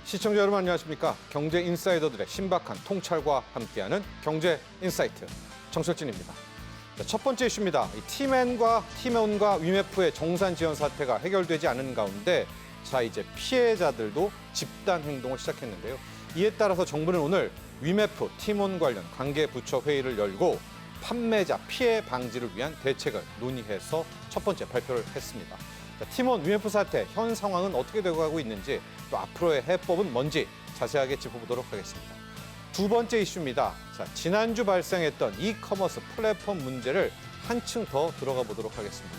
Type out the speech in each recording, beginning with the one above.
시청자 여러분 안녕하십니까? 경제 인사이더들의 신박한 통찰과 함께하는 경제 인사이트 정철진입니다. 첫 번째 이슈입니다. 팀원과 위메프의 정산 지연 사태가 해결되지 않은 가운데 이제 피해자들도 집단 행동을 시작했는데요. 이에 따라서 정부는 오늘 위메프 팀원 관련 관계 부처 회의를 열고 판매자 피해 방지를 위한 대책을 논의해서 첫 번째 발표를 했습니다. 팀원 위메프 사태 현 상황은 어떻게 되고 가고 있는지 또 앞으로의 해법은 뭔지 자세하게 짚어보도록 하겠습니다. 두 번째 이슈입니다. 지난주 발생했던 이커머스 플랫폼 문제를 한층 더 들어가 보도록 하겠습니다.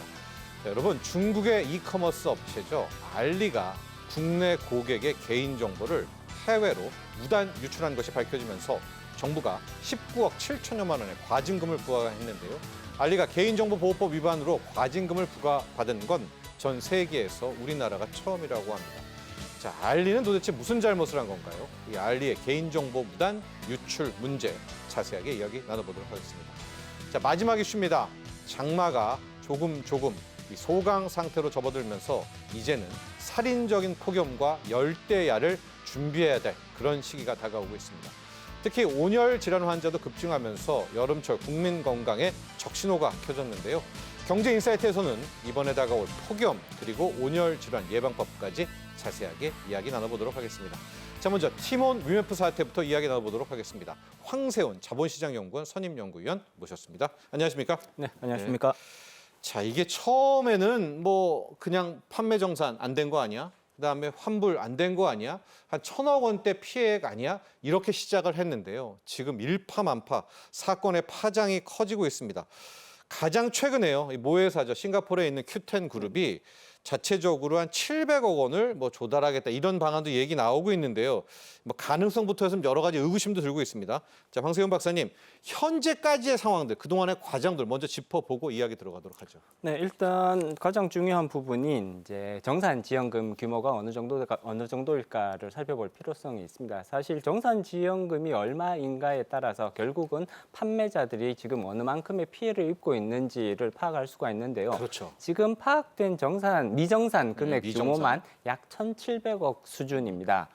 여러분, 중국의 이커머스 업체죠. 알리가 국내 고객의 개인정보를 해외로 무단 유출한 것이 밝혀지면서 정부가 19억 7천여만 원의 과징금을 부과했는데요. 알리가 개인정보보호법 위반으로 과징금을 부과받은 건 전 세계에서 우리나라가 처음이라고 합니다. 알리는 도대체 무슨 잘못을 한 건가요? 이 알리의 개인정보 무단 유출 문제 자세하게 이야기 나눠보도록 하겠습니다. 마지막 이슈입니다. 장마가 조금 이 소강 상태로 접어들면서 이제는 살인적인 폭염과 열대야를 준비해야 될 그런 시기가 다가오고 있습니다. 특히 온열 질환 환자도 급증하면서 여름철 국민 건강에 적신호가 켜졌는데요. 경제 인사이트에서는 이번에 다가올 폭염 그리고 온열 질환 예방법까지 자세하게 이야기 나눠보도록 하겠습니다. 먼저 팀원 위메프 사태부터 이야기 나눠보도록 하겠습니다. 황세훈 자본시장연구원 선임연구위원 모셨습니다. 안녕하십니까? 네, 안녕하십니까? 이게 처음에는 그냥 판매 정산 안 된 거 아니야? 그다음에 환불 안 된 거 아니야? 한 1,000억 원대 피해가 아니야? 이렇게 시작을 했는데요. 지금 일파만파 사건의 파장이 커지고 있습니다. 가장 최근에요. 이 모회사죠. 싱가포르에 있는 큐텐 그룹이 자체적으로 한 700억 원을 조달하겠다 이런 방안도 얘기 나오고 있는데요. 가능성부터 해서 여러 가지 의구심도 들고 있습니다. 황세훈 박사님, 현재까지의 상황들, 그동안의 과정들 먼저 짚어보고 이야기 들어가도록 하죠. 네, 일단 가장 중요한 부분인 이제 정산 지원금 규모가 어느 정도일까를 살펴볼 필요성이 있습니다. 사실 정산 지원금이 얼마인가에 따라서 결국은 판매자들이 지금 어느 만큼의 피해를 입고 있는지를 파악할 수가 있는데요. 그렇죠. 지금 파악된 미정산 금액 미정산. 규모만 약 1,700억 수준입니다.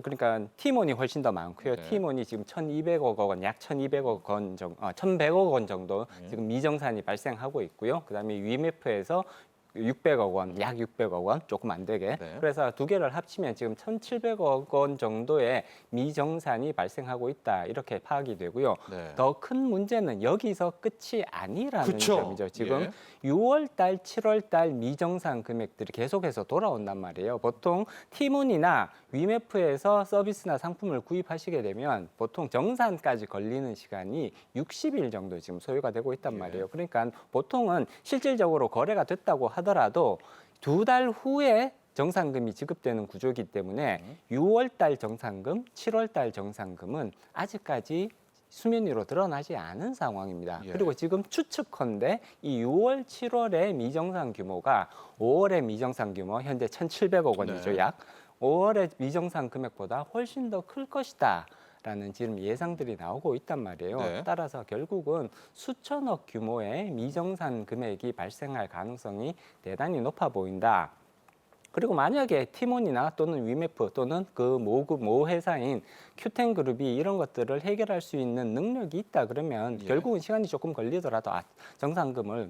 그러니까 팀원이 훨씬 더 많고요. 네. 팀원이 지금 1,200억 원, 약 1,200억 원 정도, 1,100억 원 정도 지금 미정산이 발생하고 있고요. 그다음에 위메프에서 600억 원, 약 600억 원, 조금 안 되게. 네. 그래서 두 개를 합치면 지금 1,700억 원 정도의 미정산이 발생하고 있다. 이렇게 파악이 되고요. 네. 더 큰 문제는 여기서 끝이 아니라는 그쵸. 점이죠. 지금 예. 6월 달, 7월 달 미정산 금액들이 계속해서 돌아온단 말이에요. 보통 티문이나 위메프에서 서비스나 상품을 구입하시게 되면 보통 정산까지 걸리는 시간이 60일 정도 지금 소요가 되고 있단 말이에요. 그러니까 보통은 실질적으로 거래가 됐다고 하더라도 2달 후에 정산금이 지급되는 구조이기 때문에 6월 달 정산금, 7월 달 정산금은 아직까지 수면 위로 드러나지 않은 상황입니다. 예. 그리고 지금 추측컨대 이 6월, 7월의 미정산 규모가 5월의 미정산 규모 현재 1,700억 원이죠. 네. 약 5월의 미정산 금액보다 훨씬 더 클 것이다. 라는 지금 예상들이 나오고 있단 말이에요. 네. 따라서 결국은 수천억 규모의 미정산 금액이 발생할 가능성이 대단히 높아 보인다. 그리고 만약에 티몬이나 또는 위메프 또는 그 모 회사인 큐텐 그룹이 이런 것들을 해결할 수 있는 능력이 있다 그러면 예. 결국은 시간이 조금 걸리더라도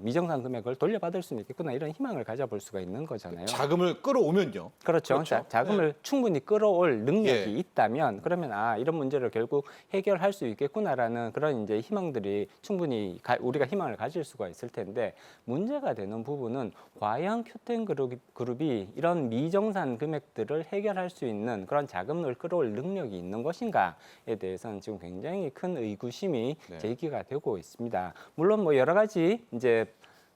미정산 금액을 돌려받을 수 있겠구나 이런 희망을 가져볼 수가 있는 거잖아요. 자금을 끌어오면요. 그렇죠. 그렇죠. 자금을 충분히 끌어올 능력이 예. 있다면 그러면 이런 문제를 결국 해결할 수 있겠구나라는 그런 이제 희망들이 충분히 우리가 희망을 가질 수가 있을 텐데 문제가 되는 부분은 과연 큐텐 그룹이 이런 미정산 금액들을 해결할 수 있는 그런 자금을 끌어올 능력이 있는 것인가에 대해서는 지금 굉장히 큰 의구심이 네. 제기가 되고 있습니다. 물론 여러 가지 이제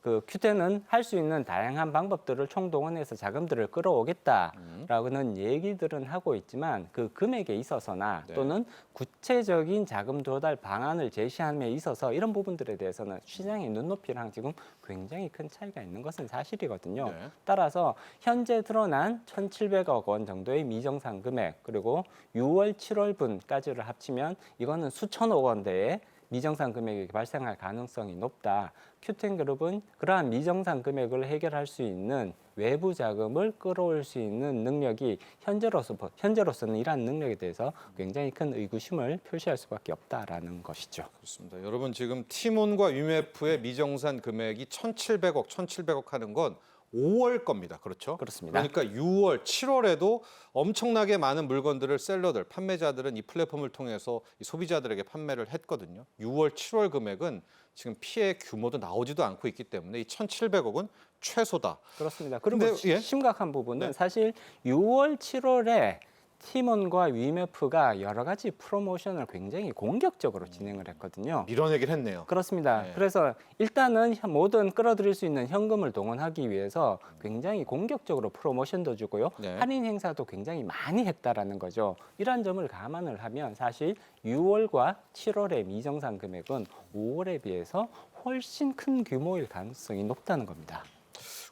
그 큐텐은 할 수 있는 다양한 방법들을 총동원해서 자금들을 끌어오겠다라는 얘기들은 하고 있지만 그 금액에 있어서나 네. 또는 구체적인 자금 조달 방안을 제시함에 있어서 이런 부분들에 대해서는 시장의 눈높이랑 지금 굉장히 큰 차이가 있는 것은 사실이거든요. 네. 따라서 현재 드러난 1,700억 원 정도의 미정산 금액 그리고 6월, 7월 분까지를 합치면 이거는 수천억 원대의 미정상 금액이 발생할 가능성이 높다. 큐텐그룹은 그러한 미정상 금액을 해결할 수 있는 외부 자금을 끌어올 수 있는 능력이 현재로서는 이러한 능력에 대해서 굉장히 큰 의구심을 표시할 수밖에 없다라는 것이죠. 그렇습니다. 여러분 지금 티몬과 위메프의 미정산 금액이 1,700억 하는 건 5월 겁니다. 그렇죠? 그렇습니다. 그러니까 6월, 7월에도 엄청나게 많은 물건들을 셀러들, 판매자들은 이 플랫폼을 통해서 이 소비자들에게 판매를 했거든요. 6월, 7월 금액은 지금 피해 규모도 나오지도 않고 있기 때문에 이 1,700억은 최소다. 그렇습니다. 그리고 근데, 예? 심각한 부분은 네. 사실 6월, 7월에 티몬과 위메프가 여러 가지 프로모션을 굉장히 공격적으로 진행을 했거든요. 밀어내긴 했네요. 그렇습니다. 네. 그래서 일단은 모든 끌어들일 수 있는 현금을 동원하기 위해서 굉장히 공격적으로 프로모션도 주고요. 네. 할인 행사도 굉장히 많이 했다라는 거죠. 이러한 점을 감안을 하면 사실 6월과 7월의 미정상 금액은 5월에 비해서 훨씬 큰 규모일 가능성이 높다는 겁니다.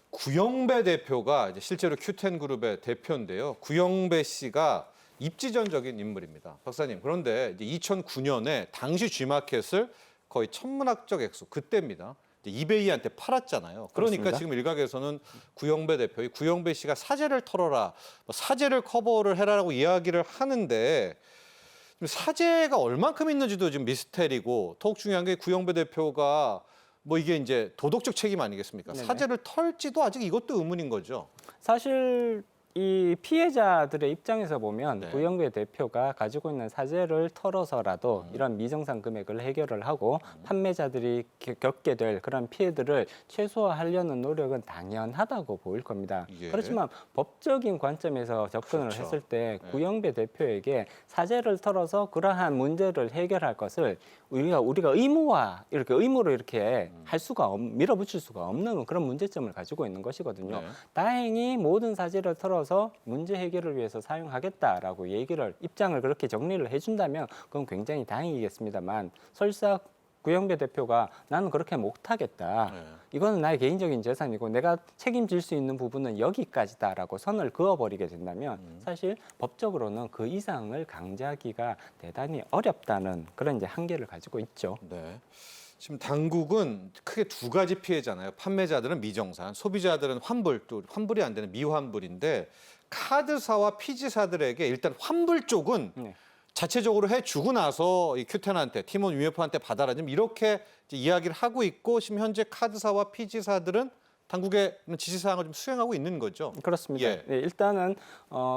구영배 대표가 이제 실제로 큐텐그룹의 대표인데요. 구영배 씨가 입지전적인 인물입니다. 박사님, 그런데 이제 2009년에 당시 G마켓을 거의 천문학적 액수, 그때입니다. 이제 이베이한테 팔았잖아요. 그러니까 그렇습니다. 지금 일각에서는 구영배 대표의 구영배 씨가 사재를 털어라, 사재를 커버를 해라라고 이야기를 하는데 사재가 얼만큼 있는지도 지금 미스테리고 더욱 중요한 게 구영배 대표가 뭐 이게 이제 도덕적 책임 아니겠습니까? 네네. 사재를 털지도 아직 이것도 의문인 거죠. 사실 이 피해자들의 입장에서 보면 네. 구영배 대표가 가지고 있는 사재를 털어서라도 이런 미정상 금액을 해결을 하고 판매자들이 겪게 될 그런 피해들을 최소화하려는 노력은 당연하다고 보일 겁니다. 예. 그렇지만 법적인 관점에서 접근을 그렇죠. 했을 때 네. 구영배 대표에게 사재를 털어서 그러한 문제를 해결할 것을 우리가 의무로 이렇게 할 수가 밀어붙일 수가 없는 그런 문제점을 가지고 있는 것이거든요. 네. 다행히 모든 사재를 털어서 문제 해결을 위해서 사용하겠다라고 입장을 그렇게 정리를 해준다면 그건 굉장히 다행이겠습니다만 설사 구영배 대표가 나는 그렇게 못하겠다. 네. 이거는 나의 개인적인 재산이고 내가 책임질 수 있는 부분은 여기까지다라고 선을 그어버리게 된다면 사실 법적으로는 그 이상을 강제하기가 대단히 어렵다는 그런 이제 한계를 가지고 있죠. 네. 지금 당국은 크게 두 가지 피해잖아요. 판매자들은 미정산, 소비자들은 환불, 또 환불이 안 되는 미환불인데 카드사와 피지사들에게 일단 환불 쪽은 네. 자체적으로 해주고 나서 이 큐텐한테, 티몬 위메프한테 받아라. 지금 이렇게 이제 이야기를 하고 있고 지금 현재 카드사와 피지사들은 당국의 지시사항을 좀 수행하고 있는 거죠. 그렇습니다. 예. 네, 일단은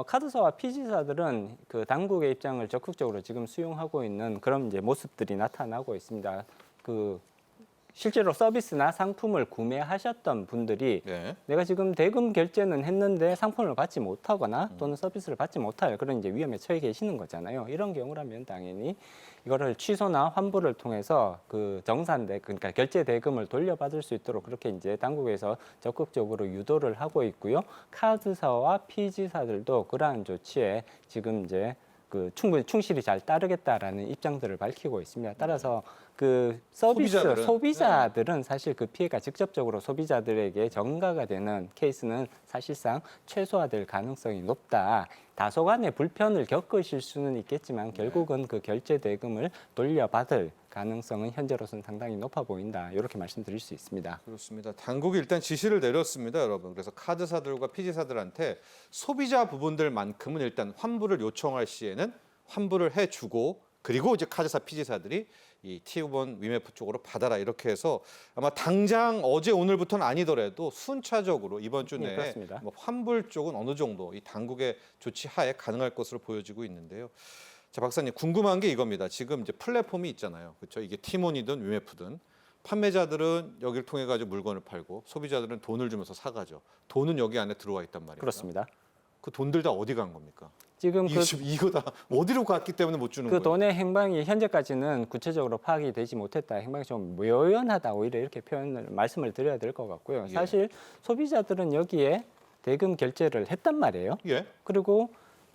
카드사와 피지사들은 그 당국의 입장을 적극적으로 지금 수용하고 있는 그런 이제 모습들이 나타나고 있습니다. 실제로 서비스나 상품을 구매하셨던 분들이 네. 내가 지금 대금 결제는 했는데 상품을 받지 못하거나 또는 서비스를 받지 못할 그런 이제 위험에 처해 계시는 거잖아요. 이런 경우라면 당연히 이거를 취소나 환불을 통해서 그 그러니까 결제 대금을 돌려받을 수 있도록 그렇게 이제 당국에서 적극적으로 유도를 하고 있고요. 카드사와 피지사들도 그러한 조치에 지금 이제 충분히 충실히 잘 따르겠다라는 입장들을 밝히고 있습니다. 따라서 그 소비자들은 사실 그 피해가 직접적으로 소비자들에게 전가가 되는 케이스는 사실상 최소화될 가능성이 높다. 다소간의 불편을 겪으실 수는 있겠지만 결국은 그 결제 대금을 돌려받을 가능성은 현재로서는 상당히 높아 보인다. 이렇게 말씀드릴 수 있습니다. 그렇습니다. 당국이 일단 지시를 내렸습니다, 여러분. 그래서 카드사들과 피지사들한테 소비자 부분들만큼은 일단 환불을 요청할 시에는 환불을 해주고 그리고 이제 카드사, 피지사들이 이 T1 위메프 쪽으로 받아라 이렇게 해서 아마 당장 어제 오늘부터는 아니더라도 순차적으로 이번 주 네, 내에 그렇습니다. 뭐 환불 쪽은 어느 정도 이 당국의 조치 하에 가능할 것으로 보여지고 있는데요. 자, 박사님 궁금한 게 이겁니다. 지금 이제 플랫폼이 있잖아요. 그렇죠? 이게 티몬이든 위메프든 판매자들은 여기를 통해 가지고 물건을 팔고 소비자들은 돈을 주면서 사가죠. 돈은 여기 안에 들어와 있단 말이에요. 그렇습니다. 그 돈들 다 어디 간 겁니까? 지금 이거 다 어디로 갔기 때문에 못 주는 그 거예요? 돈의 행방이 현재까지는 구체적으로 파악이 되지 못했다. 행방이 좀 묘연하다. 오히려 이렇게 말씀을 드려야 될 것 같고요. 사실 소비자들은 여기에 대금 결제를 했단 말이에요. 예. 그리고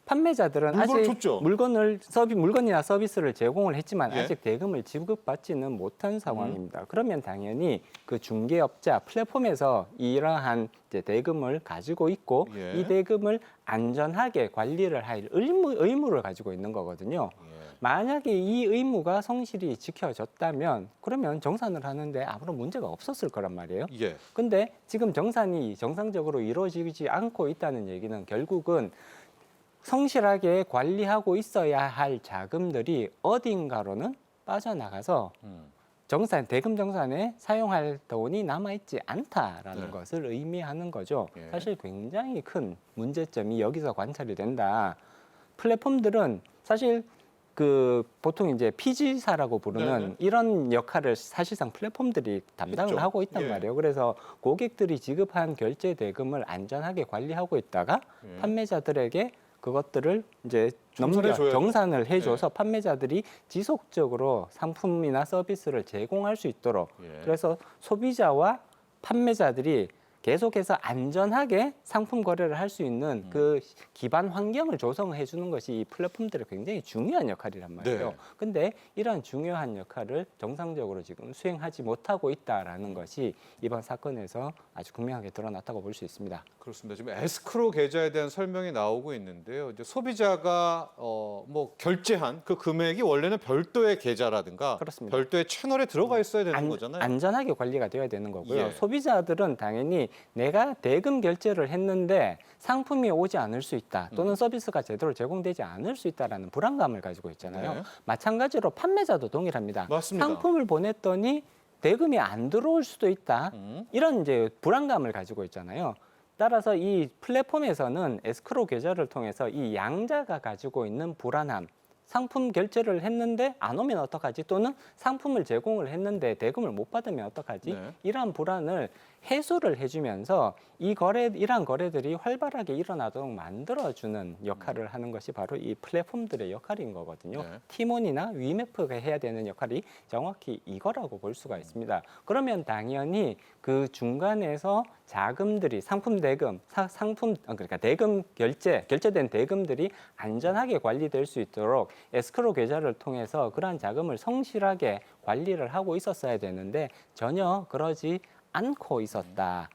판매자들은 물건을 아직 줬죠. 물건이나 서비스를 제공을 했지만 예. 아직 대금을 지급받지는 못한 상황입니다. 그러면 당연히 그 중개업자 플랫폼에서 이러한 이제 대금을 가지고 있고 예. 이 대금을 안전하게 관리를 할 의무를 가지고 있는 거거든요. 예. 만약에 이 의무가 성실히 지켜졌다면 그러면 정산을 하는데 아무런 문제가 없었을 거란 말이에요. 예. 근데 지금 정산이 정상적으로 이루어지지 않고 있다는 얘기는 결국은 성실하게 관리하고 있어야 할 자금들이 어딘가로는 빠져나가서 대금 정산에 사용할 돈이 남아있지 않다라는 네. 것을 의미하는 거죠. 예. 사실 굉장히 큰 문제점이 여기서 관찰이 된다. 플랫폼들은 사실 그 보통 이제 피지사라고 부르는 네네. 이런 역할을 사실상 플랫폼들이 담당을 했죠. 하고 있단 예. 말이에요. 그래서 고객들이 지급한 결제 대금을 안전하게 관리하고 있다가 예. 판매자들에게 그것들을 이제 정산해줘야죠. 정산을 해줘서 판매자들이 지속적으로 상품이나 서비스를 제공할 수 있도록 예. 그래서 소비자와 판매자들이 계속해서 안전하게 상품 거래를 할 수 있는 그 기반 환경을 조성해 주는 것이 이 플랫폼들의 굉장히 중요한 역할이란 말이에요. 네. 근데 이러한 중요한 역할을 정상적으로 지금 수행하지 못하고 있다라는 것이 이번 사건에서 아주 극명하게 드러났다고 볼 수 있습니다. 그렇습니다. 지금 에스크로 계좌에 대한 설명이 나오고 있는데요. 이제 소비자가 뭐 결제한 그 금액이 원래는 별도의 계좌라든가 그렇습니다. 별도의 채널에 들어가 있어야 되는 거잖아요. 안전하게 관리가 되어야 되는 거고요. 예. 소비자들은 당연히 내가 대금 결제를 했는데 상품이 오지 않을 수 있다 또는 서비스가 제대로 제공되지 않을 수 있다라는 불안감을 가지고 있잖아요. 네. 마찬가지로 판매자도 동일합니다. 맞습니다. 상품을 보냈더니 대금이 안 들어올 수도 있다. 이런 이제 불안감을 가지고 있잖아요. 따라서 이 플랫폼에서는 에스크로 계좌를 통해서 이 양자가 가지고 있는 불안함, 상품 결제를 했는데 안 오면 어떡하지? 또는 상품을 제공을 했는데 대금을 못 받으면 어떡하지? 네. 이러한 불안을 해소를 해주면서 이러한 거래들이 활발하게 일어나도록 만들어주는 역할을 하는 것이 바로 이 플랫폼들의 역할인 거거든요. 네. 티몬이나 위메프가 해야 되는 역할이 정확히 이거라고 볼 수가 있습니다. 그러면 당연히 그 중간에서 자금들이 상품 대금, 그러니까 대금 결제된 대금들이 안전하게 관리될 수 있도록 에스크로 계좌를 통해서 그러한 자금을 성실하게 관리를 하고 있었어야 되는데 전혀 그러지 않고 있었다.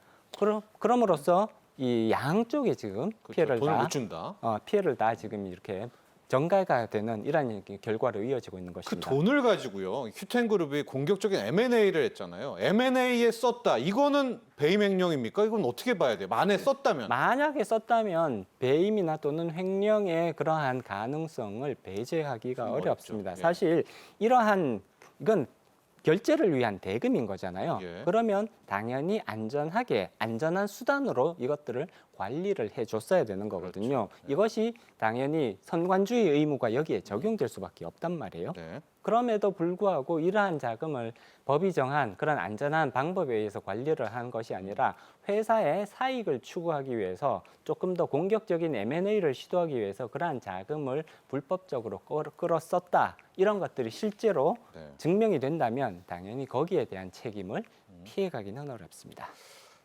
그럼으로써 이 양쪽에 지금 그렇죠. 피해를 돈을 다 못 준다. 피해를 다 지금 이렇게 전가가 되는 이러한 결과로 이어지고 있는 그 것입니다. 돈을 가지고요. 큐텐그룹이 공격적인 M&A를 했잖아요. M&A에 썼다. 이거는 배임 횡령입니까? 이건 어떻게 봐야 돼요? 만에 썼다면. 만약에 썼다면 배임이나 또는 횡령의 그러한 가능성을 배제하기가 좀 어렵습니다. 어렵죠. 예. 사실 이건 결제를 위한 대금인 거잖아요. 예. 그러면 당연히 안전한 수단으로 이것들을 관리를 해줬어야 되는 거거든요. 그렇죠. 네. 이것이 당연히 선관주의 의무가 여기에 적용될 수밖에 없단 말이에요. 네. 그럼에도 불구하고 이러한 자금을 법이 정한 그런 안전한 방법에 의해서 관리를 한 것이 아니라 회사의 사익을 추구하기 위해서 조금 더 공격적인 M&A를 시도하기 위해서 그러한 자금을 불법적으로 끌어 썼다. 이런 것들이 실제로 네. 증명이 된다면 당연히 거기에 대한 책임을 피해가기는 어렵습니다.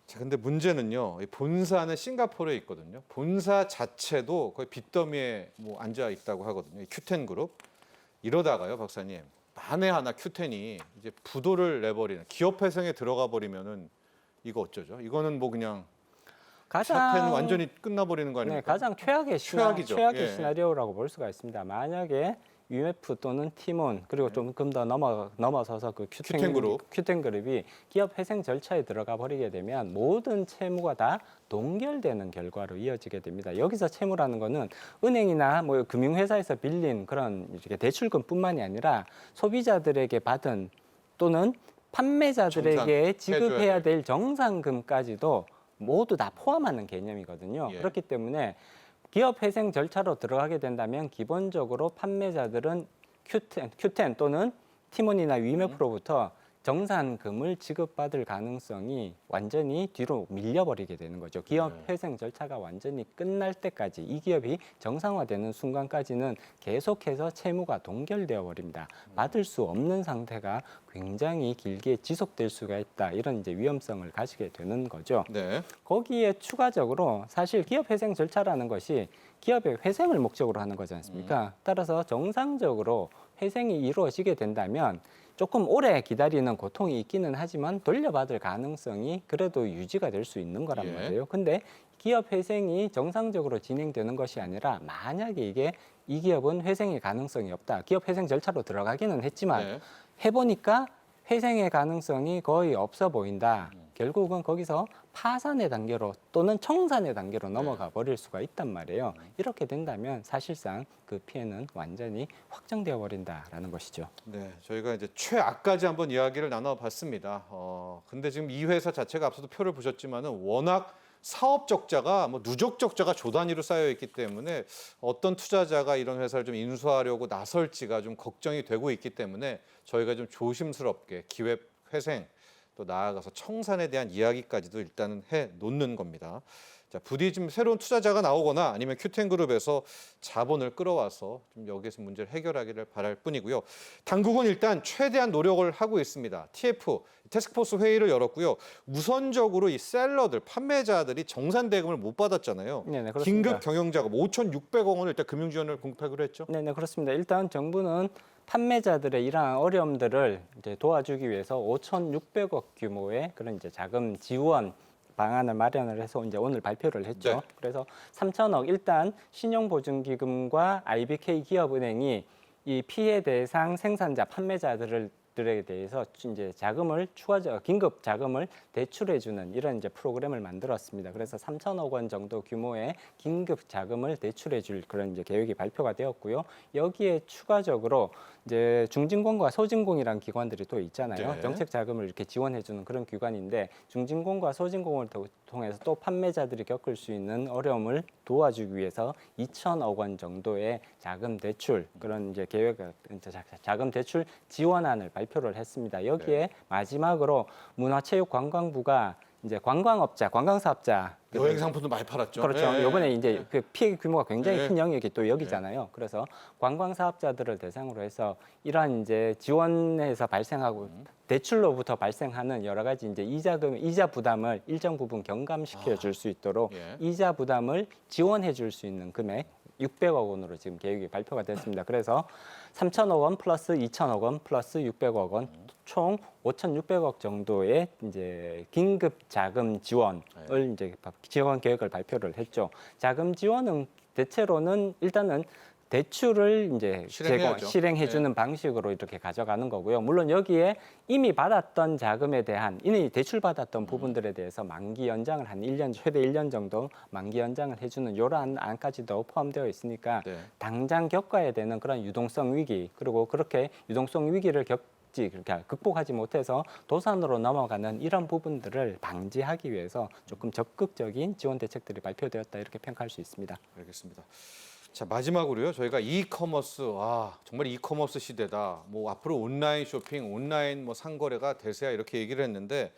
자, 근데 문제는요. 이 본사는 싱가포르에 있거든요. 본사 자체도 거의 빚더미에 뭐 앉아 있다고 하거든요. 이 큐텐그룹. 이러다가요, 박사님. 만에 하나 큐텐이 이제 부도를 내버리는 기업회생에 들어가 버리면은 이거 어쩌죠? 이거는 뭐 그냥 사태는 완전히 끝나버리는 거 아닙니까? 가장 최악의 최악이죠. 예. 시나리오라고 볼 수가 있습니다. 만약에 UMF 또는 티몬 그리고 조금 더 넘어서서 그 큐텐그룹이 기업 회생 절차에 들어가 버리게 되면 모든 채무가 다 동결되는 결과로 이어지게 됩니다. 여기서 채무라는 거는 은행이나 뭐 금융회사에서 빌린 그런 이렇게 대출금뿐만이 아니라 소비자들에게 받은 또는 판매자들에게 지급해야 될 정산금까지도 모두 다 포함하는 개념이거든요. 예. 그렇기 때문에 기업 회생 절차로 들어가게 된다면 기본적으로 판매자들은 큐텐 또는 티몬이나 위메프로부터 정산금을 지급받을 가능성이 완전히 뒤로 밀려버리게 되는 거죠. 기업 회생 절차가 완전히 끝날 때까지 이 기업이 정상화되는 순간까지는 계속해서 채무가 동결되어 버립니다. 받을 수 없는 상태가 굉장히 길게 지속될 수가 있다. 이런 이제 위험성을 가지게 되는 거죠. 네. 거기에 추가적으로 사실 기업 회생 절차라는 것이 기업의 회생을 목적으로 하는 거지 않습니까? 따라서 정상적으로 회생이 이루어지게 된다면 조금 오래 기다리는 고통이 있기는 하지만 돌려받을 가능성이 그래도 유지가 될 수 있는 거란 예. 말이에요. 근데 기업 회생이 정상적으로 진행되는 것이 아니라 만약에 이게 이 기업은 회생의 가능성이 없다. 기업 회생 절차로 들어가기는 했지만 네. 해보니까 회생의 가능성이 거의 없어 보인다. 결국은 거기서 파산의 단계로 또는 청산의 단계로 넘어가 버릴 수가 있단 말이에요. 이렇게 된다면 사실상 그 피해는 완전히 확정되어 버린다라는 것이죠. 네, 저희가 이제 최악까지 한번 이야기를 나눠봤습니다. 근데 지금 이 회사 자체가 앞서도 표를 보셨지만은 워낙 사업 적자가 뭐 누적 적자가 조 단위로 쌓여 있기 때문에 어떤 투자자가 이런 회사를 좀 인수하려고 나설지가 좀 걱정이 되고 있기 때문에 저희가 좀 조심스럽게 기획 회생 또 나아가서 청산에 대한 이야기까지도 일단은 해 놓는 겁니다. 자, 부디 좀 새로운 투자자가 나오거나 아니면 큐텐그룹에서 자본을 끌어와서 좀 여기에서 문제를 해결하기를 바랄 뿐이고요. 당국은 일단 최대한 노력을 하고 있습니다. TF 태스크포스 회의를 열었고요. 우선적으로 이 셀러들, 판매자들이 정산 대금을 못 받았잖아요. 네네, 그렇습니다. 긴급 경영자금 5,600억 원을 일단 금융 지원을 공급하기로 했죠. 네네, 그렇습니다. 일단 정부는 판매자들의 이러한 어려움들을 이제 도와주기 위해서 5,600억 규모의 그런 이제 자금 지원 방안을 마련을 해서 이제 오늘 발표를 했죠. 네. 그래서 3천억 일단 신용보증기금과 IBK 기업은행이 이 피해 대상 생산자 판매자들에 대해서 이제 자금을 추가적 긴급 자금을 대출해주는 이런 이제 프로그램을 만들었습니다. 그래서 3천억 원 정도 규모의 긴급 자금을 대출해줄 그런 이제 계획이 발표가 되었고요. 여기에 추가적으로 이제 중진공과 소진공이라는 기관들이 또 있잖아요. 네. 정책 자금을 이렇게 지원해주는 그런 기관인데 중진공과 소진공을 통해서 또 판매자들이 겪을 수 있는 어려움을 도와주기 위해서 2천억 원 정도의 자금 대출 그런 이제 계획 자금 대출 지원안을 발표를 했습니다. 여기에 네. 마지막으로 문화체육관광부가 이제 관광업자, 관광사업자 여행 상품도 많이 팔았죠. 그렇죠. 네. 이번에 이제 그 피해 규모가 굉장히 네. 큰 영역이 또 여기잖아요. 그래서 관광 사업자들을 대상으로 해서 이러한 이제 지원에서 발생하고 대출로부터 발생하는 여러 가지 이제 이자 부담을 일정 부분 경감시켜 줄 수 있도록 예. 이자 부담을 지원해 줄 수 있는 금액 600억 원으로 지금 계획이 발표가 됐습니다. 그래서 3천억 원 플러스 2천억 원 플러스 600억 원 총 5,600억 정도의 이제 긴급 자금 지원을 이제 지원 계획을 발표를 했죠. 자금 지원은 대체로는 일단은 대출을 이제 실행해야죠. 실행해주는 방식으로 이렇게 가져가는 거고요. 물론 여기에 이미 받았던 자금에 대한 이미 대출받았던 부분들에 대해서 만기 연장을 한 1년 최대 1년 정도 만기 연장을 해주는 이러한 안까지도 포함되어 있으니까 네. 당장 겪어야 되는 그런 유동성 위기 그리고 그렇게 유동성 위기를 그렇게 극복하지 못해서 도산으로 넘어가는 이런 부분들을 방지하기 위해서 조금 적극적인 지원 대책들이 발표되었다 이렇게 평가할 수 있습니다. 알겠습니다. 자, 마지막으로요. 저희가 이커머스, 정말 이커머스 시대다. 뭐 앞으로 온라인 쇼핑, 온라인 뭐 상거래가 대세야 이렇게 얘기를 했는데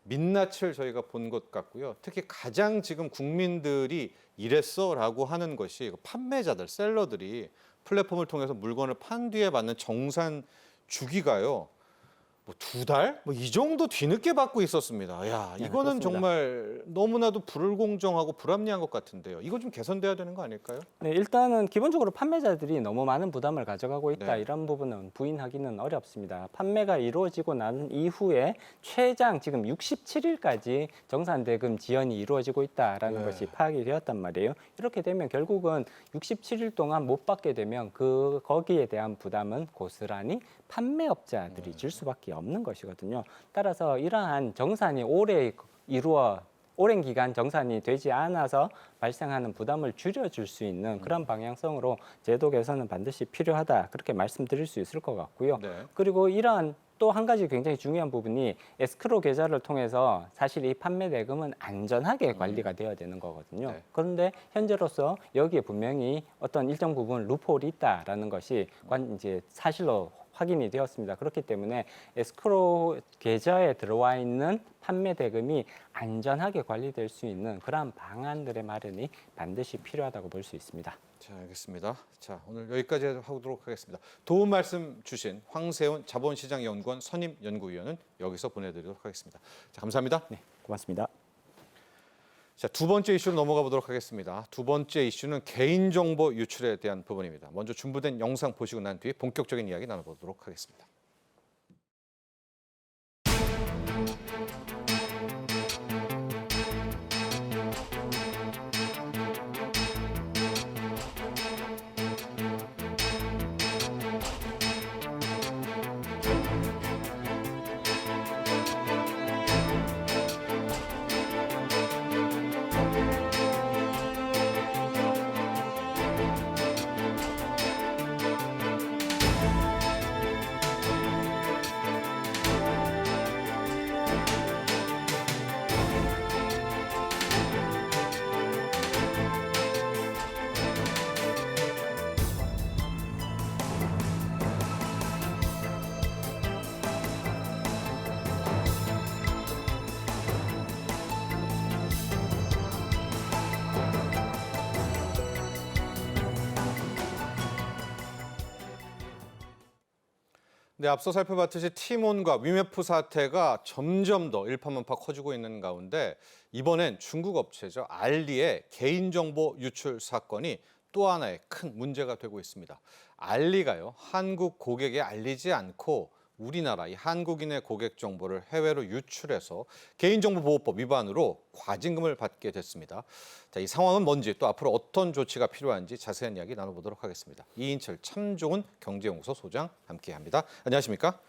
민낯을 저희가 본 것 같고요. 특히 가장 지금 국민들이 이랬어라고 하는 것이 판매자들, 셀러들이 플랫폼을 통해서 물건을 판 뒤에 받는 정산 주기가요. 뭐 2달? 뭐 이 정도 뒤늦게 받고 있었습니다. 야, 네, 이거는 그렇습니다. 정말 너무나도 불공정하고 불합리한 것 같은데요. 이거 좀 개선돼야 되는 거 아닐까요? 네, 일단은 기본적으로 판매자들이 너무 많은 부담을 가져가고 있다 네. 이런 부분은 부인하기는 어렵습니다. 판매가 이루어지고 난 이후에 최장 지금 67일까지 정산대금 지연이 이루어지고 있다라는 네. 것이 파악이 되었단 말이에요. 이렇게 되면 결국은 67일 동안 못 받게 되면 거기에 대한 부담은 고스란히 판매업자들이 질 수밖에 없는 것이거든요. 따라서 이러한 정산이 오랜 기간 정산이 되지 않아서 발생하는 부담을 줄여줄 수 있는 그런 방향성으로 제도 개선은 반드시 필요하다 그렇게 말씀드릴 수 있을 것 같고요. 네. 그리고 이러한 또 한 가지 굉장히 중요한 부분이 에스크로 계좌를 통해서 사실 이 판매 대금은 안전하게 관리가 되어야 되는 거거든요. 네. 그런데 현재로서 여기에 분명히 어떤 일정 부분 루폴이 있다라는 것이 이제 사실로 확인이 되었습니다. 그렇기 때문에 에스크로 계좌에 들어와 있는 판매 대금이 안전하게 관리될 수 있는 그러한 방안들의 마련이 반드시 필요하다고 볼 수 있습니다. 자, 알겠습니다. 자, 오늘 여기까지 하도록 하겠습니다. 도움 말씀 주신 황세훈 자본시장연구원 선임연구위원은 여기서 보내드리도록 하겠습니다. 자, 감사합니다. 네, 고맙습니다. 자, 두 번째 이슈로 넘어가 보도록 하겠습니다. 두 번째 이슈는 개인정보 유출에 대한 부분입니다. 먼저 준비된 영상 보시고 난 뒤에 본격적인 이야기 나눠보도록 하겠습니다. 네, 앞서 살펴봤듯이 티몬과 위메프 사태가 점점 더 일파만파 커지고 있는 가운데 이번엔 중국 업체죠. 알리의 개인정보 유출 사건이 또 하나의 큰 문제가 되고 있습니다. 알리가요, 한국 고객에 알리지 않고 우리나라 이 한국인의 고객 정보를 해외로 유출해서 개인정보보호법 위반으로 과징금을 받게 됐습니다. 자, 이 상황은 뭔지 또 앞으로 어떤 조치가 필요한지 자세한 이야기 나눠보도록 하겠습니다. 이인철 참 좋은 경제연구소 소장 함께합니다. 안녕하십니까?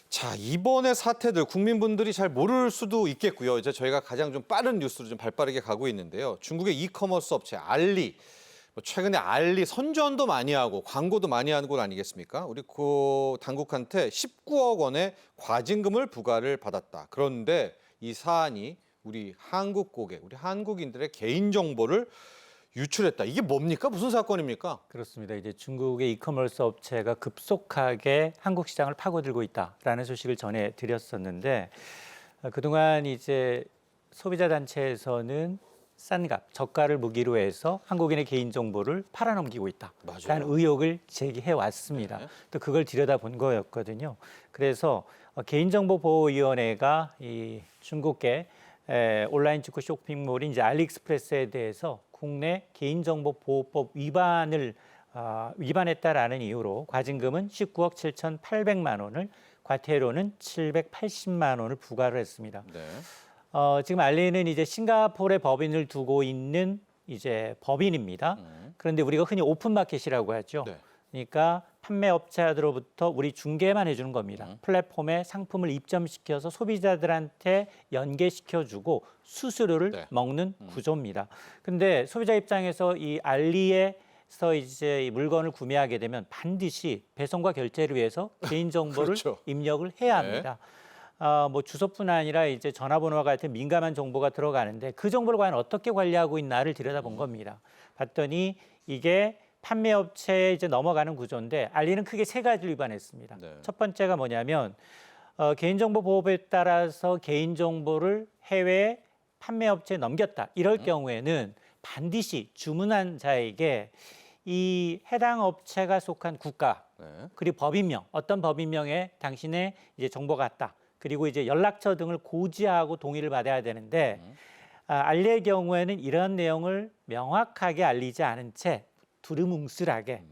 자, 이번의 사태들 국민분들이 잘 모를 수도 있겠고요. 이제 저희가 가장 좀 빠른 뉴스로 좀 발빠르게 가고 있는데요. 중국의 이커머스 업체 알리. 최근에 알리 선전도 많이 하고 광고도 많이 하는 곳 아니겠습니까? 우리 그 당국한테 19억 원의 과징금을 부과를 받았다. 그런데 이 사안이 우리 한국 고객, 우리 한국인들의 개인정보를 유출했다. 이게 뭡니까? 무슨 사건입니까? 그렇습니다. 이제 중국의 이커머스 업체가 급속하게 한국 시장을 파고들고 있다라는 소식을 전해드렸었는데 그동안 이제 소비자 단체에서는 싼 값, 저가를 무기로 해서 한국인의 개인정보를 팔아넘기고 있다라는 의혹을 제기해 왔습니다. 네. 또 그걸 들여다본 거였거든요. 그래서 개인정보보호위원회가 이 중국계 온라인 직구 쇼핑몰인 이제 알리익스프레스에 대해서 국내 개인정보보호법 위반했다라는 이유로 과징금은 19억 7,800만 원을, 과태료는 780만 원을 부과를 했습니다. 네. 지금 알리는 이제 싱가포르에 법인을 두고 있는 이제 법인입니다. 그런데 우리가 흔히 오픈마켓이라고 하죠. 네. 그러니까 판매업체들로부터 우리 중개만 해주는 겁니다. 플랫폼에 상품을 입점시켜서 소비자들한테 연계시켜주고 수수료를 네. 먹는 구조입니다. 근데 소비자 입장에서 이 알리에서 이제 이 물건을 구매하게 되면 반드시 배송과 결제를 위해서 개인정보를 그렇죠. 입력을 해야 합니다. 뭐 주소뿐 아니라 이제 전화번호와 같은 민감한 정보가 들어가는데 그 정보를 과연 어떻게 관리하고 있나를 들여다본 겁니다. 봤더니 이게 판매업체에 이제 넘어가는 구조인데 알리는 크게 세 가지를 위반했습니다. 네. 첫 번째가 뭐냐면 개인정보 보호법에 따라서 개인정보를 해외 판매업체에 넘겼다. 이럴 경우에는 반드시 주문한 자에게 이 해당 업체가 속한 국가 네. 그리고 법인명, 어떤 법인명에 당신의 이제 정보가 왔다. 그리고 이제 연락처 등을 고지하고 동의를 받아야 되는데 알리의 경우에는 이런 내용을 명확하게 알리지 않은 채 두루뭉실하게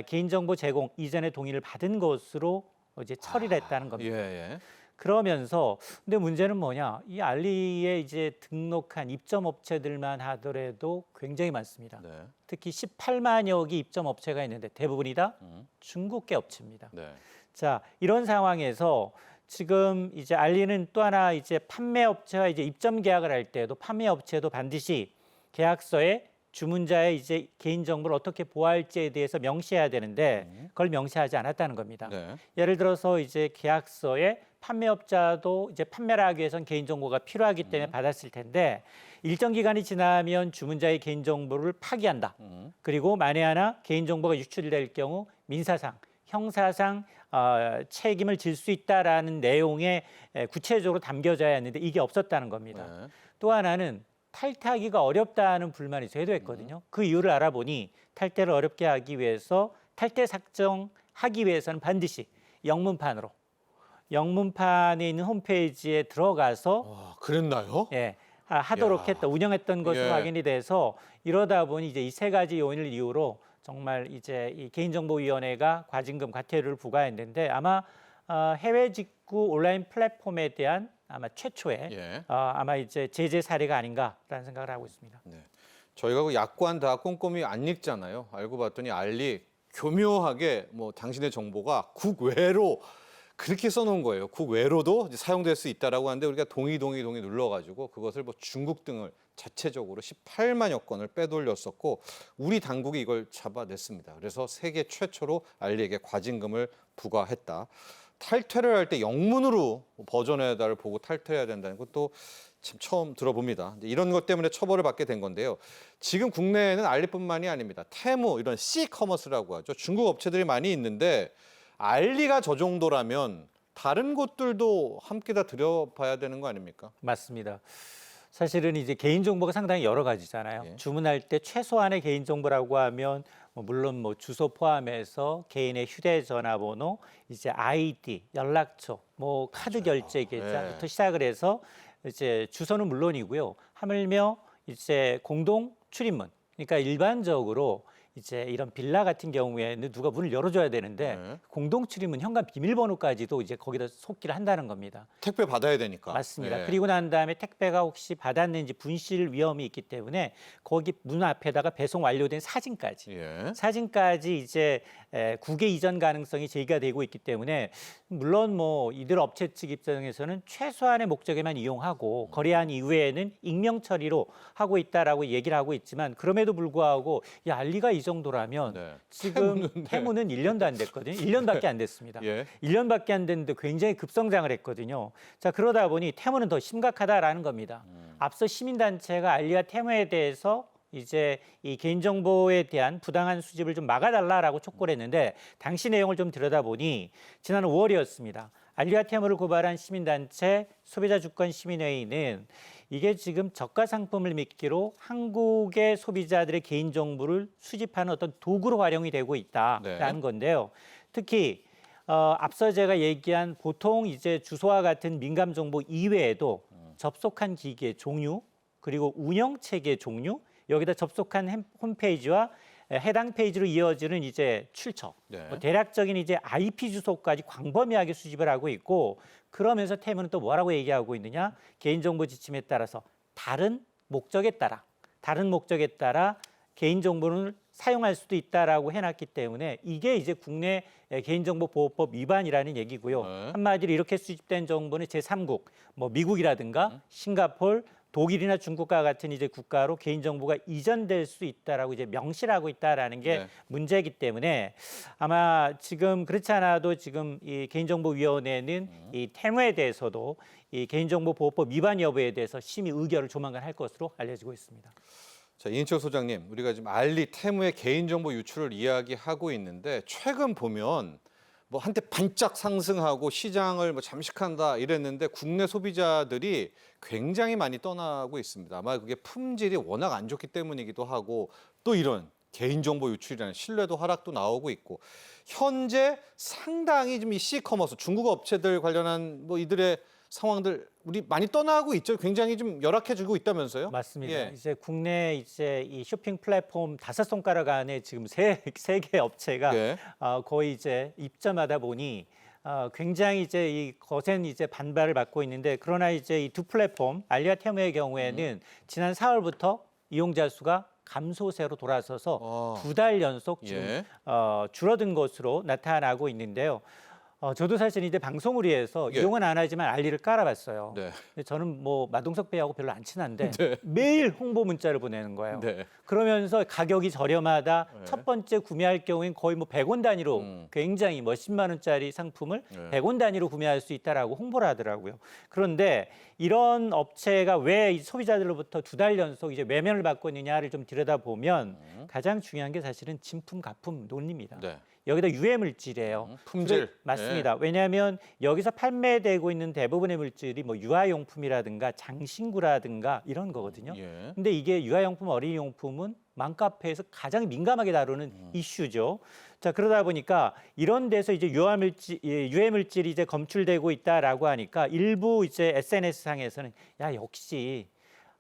개인정보 제공 이전에 동의를 받은 것으로 이제 처리를 했다는 겁니다. 예. 그러면서 근데 문제는 뭐냐? 이 알리에 이제 등록한 입점 업체들만 하더라도 굉장히 많습니다. 네. 특히 18만여 개 입점 업체가 있는데 대부분이 다 중국계 업체입니다. 네. 자, 이런 상황에서 지금 이제 알리는 또 하나 이제 판매업체와 이제 입점 계약을 할 때도 판매업체도 반드시 계약서에 주문자의 이제 개인정보를 어떻게 보호할지에 대해서 명시해야 되는데 그걸 명시하지 않았다는 겁니다. 네. 예를 들어서 이제 계약서에 판매업자도 이제 판매를 하기 위해선 개인정보가 필요하기 때문에 받았을 텐데 일정 기간이 지나면 주문자의 개인정보를 파기한다. 그리고 만에 하나 개인정보가 유출될 경우 민사상, 형사상 책임을 질 수 있다라는 내용에 구체적으로 담겨져야 했는데 이게 없었다는 겁니다. 네. 또 하나는 탈퇴하기가 어렵다는 불만이 제도했거든요. 그 이유를 알아보니 탈퇴를 어렵게 하기 위해서 탈퇴 삭정하기 위해서는 반드시 영문판으로 영문판에 있는 홈페이지에 들어가서 그랬나요? 예, 하도록 야. 했다, 운영했던 것으로 예. 확인이 돼서 이러다 보니 이제 이 세 가지 요인을 이유로 정말 이제 이 개인정보위원회가 과징금 과태료를 부과했는데 아마 해외 직구 온라인 플랫폼에 대한 아마 최초의 예. 아마 이제 제재 사례가 아닌가라는 생각을 하고 있습니다. 네. 저희가 그 약관 다 꼼꼼히 안 읽잖아요. 알고 봤더니 알리 교묘하게 뭐 당신의 정보가 국외로 그렇게 써놓은 거예요. 국외로도 이제 사용될 수 있다라고 하는데 우리가 동의 눌러가지고 그것을 뭐 중국 등을 자체적으로 18만여 건을 빼돌렸었고 우리 당국이 이걸 잡아냈습니다. 그래서 세계 최초로 알리에게 과징금을 부과했다. 탈퇴를 할 때 영문으로 버전에다를 보고 탈퇴해야 된다는 것도 참 처음 들어봅니다. 이제 이런 것 때문에 처벌을 받게 된 건데요. 지금 국내에는 알리뿐만이 아닙니다. 테무 이런 C-커머스라고 하죠. 중국 업체들이 많이 있는데 알리가 저 정도라면 다른 곳들도 함께 다 들여봐야 되는 거 아닙니까? 맞습니다. 사실은 이제 개인정보가 상당히 여러 가지잖아요. 예. 주문할 때 최소한의 개인정보라고 하면 물론 뭐 주소 포함해서 개인의 휴대전화번호, 이제 아이디, 연락처, 뭐 카드 결제 계좌부터 예. 시작을 해서 이제 주소는 물론이고요. 하물며 이제 공동 출입문. 그러니까 일반적으로 이제 이런 빌라 같은 경우에는 누가 문을 열어줘야 되는데 네. 공동 출입문 현관 비밀번호까지도 이제 거기다 속기를 한다는 겁니다. 택배 받아야 되니까. 맞습니다. 예. 그리고 난 다음에 택배가 혹시 받았는지 분실 위험이 있기 때문에 거기 문 앞에다가 배송 완료된 사진까지 예. 사진까지 이제 국외 이전 가능성이 제기가 되고 있기 때문에 물론 뭐 이들 업체 측 입장에서는 최소한의 목적에만 이용하고 거래한 이후에는 익명 처리로 하고 있다라고 얘기를 하고 있지만 그럼에도 불구하고 야, 알리가 이 정도라면 네. 지금 태무는 1년도 안 됐거든요. 1년밖에 안 됐습니다. 예. 1년밖에 안 됐는데 굉장히 급성장을 했거든요. 자, 그러다 보니 태무는 더 심각하다라는 겁니다. 앞서 시민단체가 알리와 태무에 대해서 이제 이 개인정보에 대한 부당한 수집을 좀 막아달라라고 촉구를 했는데 당시 내용을 좀 들여다보니 지난 5월이었습니다. 알리와 태무를 고발한 시민단체 소비자주권시민회의는 이게 지금 저가 상품을 미끼로 한국의 소비자들의 개인정보를 수집하는 어떤 도구로 활용이 되고 있다라는 네. 건데요. 특히 앞서 제가 얘기한 보통 이제 주소와 같은 민감 정보 이외에도 접속한 기기의 종류 그리고 운영 체계 종류 여기다 접속한 홈페이지와 해당 페이지로 이어지는 이제 출처, 네. 뭐 대략적인 이제 IP 주소까지 광범위하게 수집을 하고 있고 그러면서 태무는 또 뭐라고 얘기하고 있느냐? 개인정보 지침에 따라서 다른 목적에 따라 개인정보를 사용할 수도 있다라고 해놨기 때문에 이게 이제 국내 개인정보보호법 위반이라는 얘기고요. 네. 한마디로 이렇게 수집된 정보는 제3국, 뭐 미국이라든가 싱가포르, 독일이나 중국과 같은 이제 국가로 개인정보가 이전될 수 있다라고 이제 명시하고 있다라는 게 네. 문제이기 때문에 아마 지금 그렇지 않아도 지금 이 개인정보위원회는 이 태무에 대해서도 이 개인정보보호법 위반 여부에 대해서 심의 의결을 조만간 할 것으로 알려지고 있습니다. 자, 이인철 소장님, 우리가 지금 알리 태무의 개인정보 유출을 이야기하고 있는데 최근 보면 뭐 한때 반짝 상승하고 시장을 뭐 잠식한다 이랬는데 국내 소비자들이 굉장히 많이 떠나고 있습니다. 아마 그게 품질이 워낙 안 좋기 때문이기도 하고 또 이런 개인정보 유출이라는 신뢰도 하락도 나오고 있고 현재 상당히 좀 이 C커머스 중국 업체들 관련한 뭐 이들의 상황들 우리 많이 떠나고 있죠. 굉장히 좀 열악해지고 있다면서요? 맞습니다. 예. 이제 국내 이제 이 쇼핑 플랫폼 5손가락 안에 지금 세 개 업체가 예. 거의 이제 입점하다 보니 굉장히 이제 이 거센 이제 반발을 받고 있는데 그러나 이제 이 두 플랫폼 알리와 테무의 경우에는 지난 4월부터 이용자 수가 감소세로 돌아서서 2달 연속 지금 예. 줄어든 것으로 나타나고 있는데요. 저도 사실 이제 방송을 위해서 예. 이용은 안 하지만 알리를 깔아봤어요. 네. 근데 저는 뭐 마동석 배하고 별로 안 친한데 매일 홍보 문자를 보내는 거예요. 네. 그러면서 가격이 저렴하다. 네. 첫 번째 구매할 경우엔 거의 뭐 100원 단위로 굉장히 뭐 10만 원짜리 상품을 네. 100원 단위로 구매할 수 있다라고 홍보를 하더라고요. 그런데 이런 업체가 왜 이 소비자들로부터 2달 연속 이제 외면을 받고 있느냐를 좀 들여다보면 가장 중요한 게 사실은 진품 가품 논리입니다. 네. 여기다 유해 물질이에요. 품질. 맞습니다. 왜냐하면 여기서 판매되고 있는 대부분의 물질이 뭐 유아용품이라든가 장신구라든가 이런 거거든요. 예. 근데 이게 유아용품, 어린이용품은 맘카페에서 가장 민감하게 다루는 이슈죠. 자, 그러다 보니까 이런 데서 이제 유해 물질이 이제 검출되고 있다라고 하니까 일부 이제 SNS 상에서는 야, 역시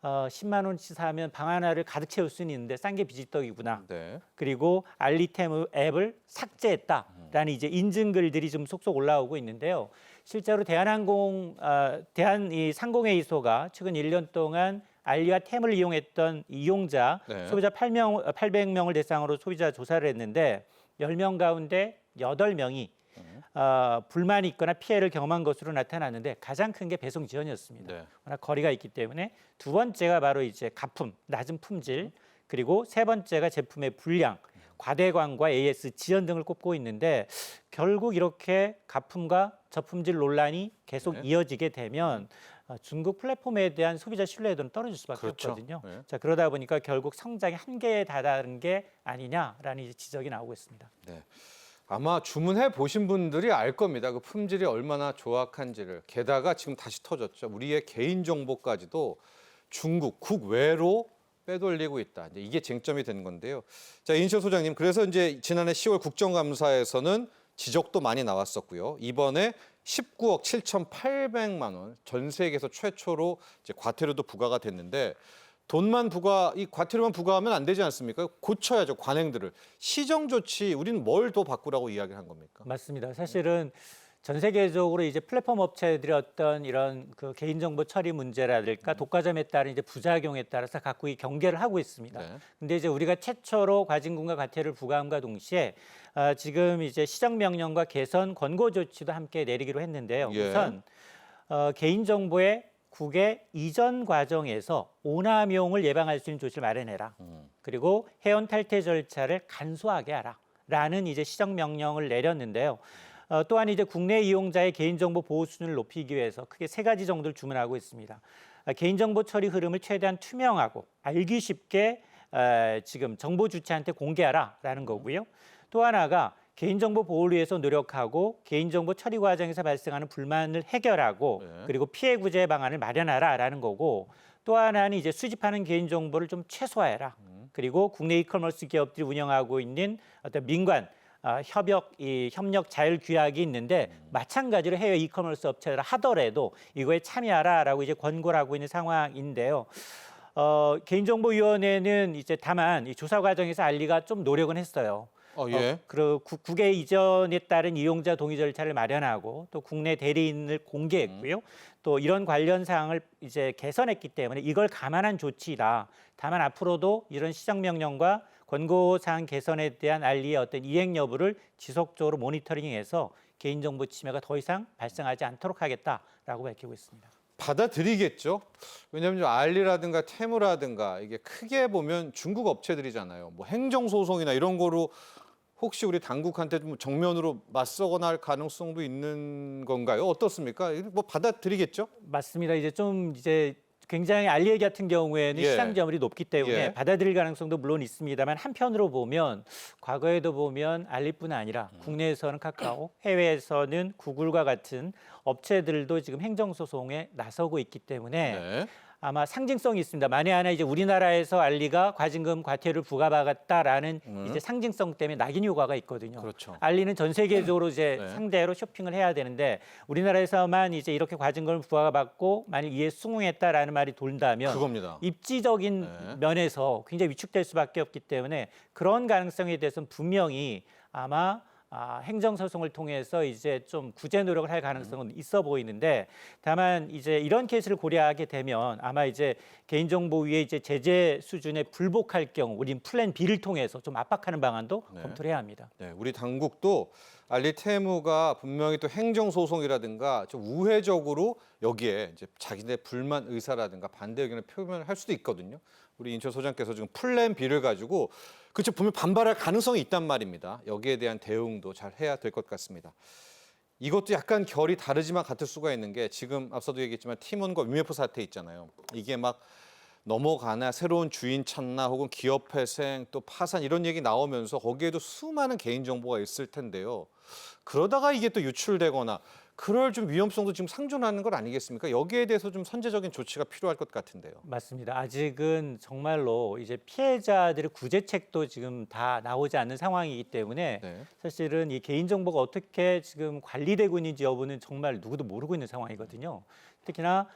10만 원치 사면 방 하나를 가득 채울 수는 있는데 싼 게 비지떡이구나. 네. 그리고 알리템 앱을 삭제했다라는 이제 인증글들이 좀 속속 올라오고 있는데요. 실제로 대한 이 상공회의소가 최근 1년 동안 알리와 템을 이용했던 이용자 네. 소비자 800명을 대상으로 소비자 조사를 했는데 10명 가운데 8명이 불만이 있거나 피해를 경험한 것으로 나타났는데 가장 큰 게 배송 지연이었습니다. 네. 워낙 거리가 있기 때문에 두 번째가 바로 이제 가품, 낮은 품질, 그리고 세 번째가 제품의 불량, 과대광과 AS 지연 등을 꼽고 있는데 결국 이렇게 가품과 저품질 논란이 계속 네. 이어지게 되면 중국 플랫폼에 대한 소비자 신뢰도는 떨어질 수밖에 그렇죠. 없거든요. 네. 자, 그러다 보니까 결국 성장의 한계에 다다른 게 아니냐라는 이제 지적이 나오고 있습니다. 네. 아마 주문해 보신 분들이 알 겁니다. 그 품질이 얼마나 조악한지를. 게다가 지금 다시 터졌죠. 우리의 개인 정보까지도 중국 국외로 빼돌리고 있다. 이제 이게 쟁점이 되는 건데요. 자, 인시호 소장님, 그래서 이제 지난해 10월 국정감사에서는 지적도 많이 나왔었고요. 이번에 19억 7,800만 원, 전 세계에서 최초로 이제 과태료도 부과가 됐는데 이 과태료만 부과하면 안 되지 않습니까? 고쳐야죠, 관행들을. 시정 조치, 우리는 뭘 더 바꾸라고 이야기를 한 겁니까? 맞습니다. 사실은 전 세계적으로 이제 플랫폼 업체들이 어떤 이런 그 개인정보 처리 문제라든가 독과점에 따른 이제 부작용에 따라서 각국이 경계를 하고 있습니다. 네. 근데 이제 우리가 최초로 과징금과 과태료를 부과함과 동시에 지금 이제 시정 명령과 개선 권고 조치도 함께 내리기로 했는데요. 예. 우선 개인정보의 국외 이전 과정에서 오남용을 예방할 수 있는 조치를 마련해라. 그리고 회원 탈퇴 절차를 간소하게 하라라는 이제 시정 명령을 내렸는데요. 또한 이제 국내 이용자의 개인정보 보호 수준을 높이기 위해서 크게 세 가지 정도를 주문하고 있습니다. 개인정보 처리 흐름을 최대한 투명하고 알기 쉽게 지금 정보 주체한테 공개하라라는 거고요. 또 하나가 개인정보 보호를 위해서 노력하고 개인정보 처리 과정에서 발생하는 불만을 해결하고 네. 그리고 피해 구제 방안을 마련하라라는 거고 또 하나는 이제 수집하는 개인정보를 좀 최소화해라. 그리고 국내 이커머스 기업들이 운영하고 있는 어떤 민관 협력 자율 규약이 있는데 마찬가지로 해외 이커머스 업체들 하더라도 이거에 참여하라라고 이제 권고를 하고 있는 상황인데요. 개인정보위원회는 이제 다만 이 조사 과정에서 알리가 좀 노력은 했어요. 예. 그리고 국외 이전에 따른 이용자 동의 절차를 마련하고 또 국내 대리인을 공개했고요. 또 이런 관련 사항을 이제 개선했기 때문에 이걸 감안한 조치다. 다만 앞으로도 이런 시정 명령과 권고 사항 개선에 대한 알리의 어떤 이행 여부를 지속적으로 모니터링해서 개인정보 침해가 더 이상 발생하지 않도록 하겠다라고 밝히고 있습니다. 받아들이겠죠. 왜냐하면 알리라든가 테무라든가 이게 크게 보면 중국 업체들이잖아요. 뭐 행정소송이나 이런 거로 혹시 우리 당국한테 좀 정면으로 맞서거나 할 가능성도 있는 건가요? 어떻습니까? 뭐 받아들이겠죠? 맞습니다. 이제 굉장히 알리 같은 경우에는 예. 시장 점유율이 높기 때문에 예. 받아들일 가능성도 물론 있습니다만 한편으로 보면 과거에도 보면 알리뿐 아니라 국내에서는 카카오, 해외에서는 구글과 같은 업체들도 지금 행정소송에 나서고 있기 때문에 네. 아마 상징성이 있습니다. 만에 하나 이제 우리나라에서 알리가 과징금 과태료를 부과받았다라는 이제 상징성 때문에 낙인 효과가 있거든요. 그렇죠. 알리는 전 세계적으로 이제 네. 상대로 쇼핑을 해야 되는데 우리나라에서만 이제 이렇게 과징금을 부과받고 만약 이에 승응했다라는 말이 돈다면 그겁니다. 입지적인 네. 면에서 굉장히 위축될 수밖에 없기 때문에 그런 가능성에 대해서는 분명히 아마 행정소송을 통해서 이제 좀 구제 노력을 할 가능성은 있어 보이는데 다만 이제 이런 케이스를 고려하게 되면 아마 이제 개인정보위의 이제 제재 수준에 불복할 경우 우린 플랜 B를 통해서 좀 압박하는 방안도 네. 검토를 해야 합니다. 네, 우리 당국도 알리테무가 분명히 또 행정소송이라든가 좀 우회적으로 여기에 이제 자기네 불만 의사라든가 반대 의견을 표명을 할 수도 있거든요. 우리 인천 소장께서 지금 플랜 B를 가지고 그쵸 분명 반발할 가능성이 있단 말입니다. 여기에 대한 대응도 잘 해야 될 것 같습니다. 이것도 약간 결이 다르지만 같을 수가 있는 게 지금 앞서도 얘기했지만 팀원과 위메프 사태 있잖아요. 이게 막 넘어가나 새로운 주인 찾나 혹은 기업 회생 또 파산 이런 얘기 나오면서 거기에도 수많은 개인정보가 있을 텐데요. 그러다가 이게 또 유출되거나 그럴 좀 위험성도 지금 상존하는 것 아니겠습니까? 여기에 대해서 좀 선제적인 조치가 필요할 것 같은데요. 맞습니다. 아직은 정말로 이제 피해자들의 구제책도 지금 다 나오지 않는 상황이기 때문에 네. 사실은 이 개인정보가 어떻게 지금 관리되고 있는지 여부는 정말 누구도 모르고 있는 상황이거든요. 특히나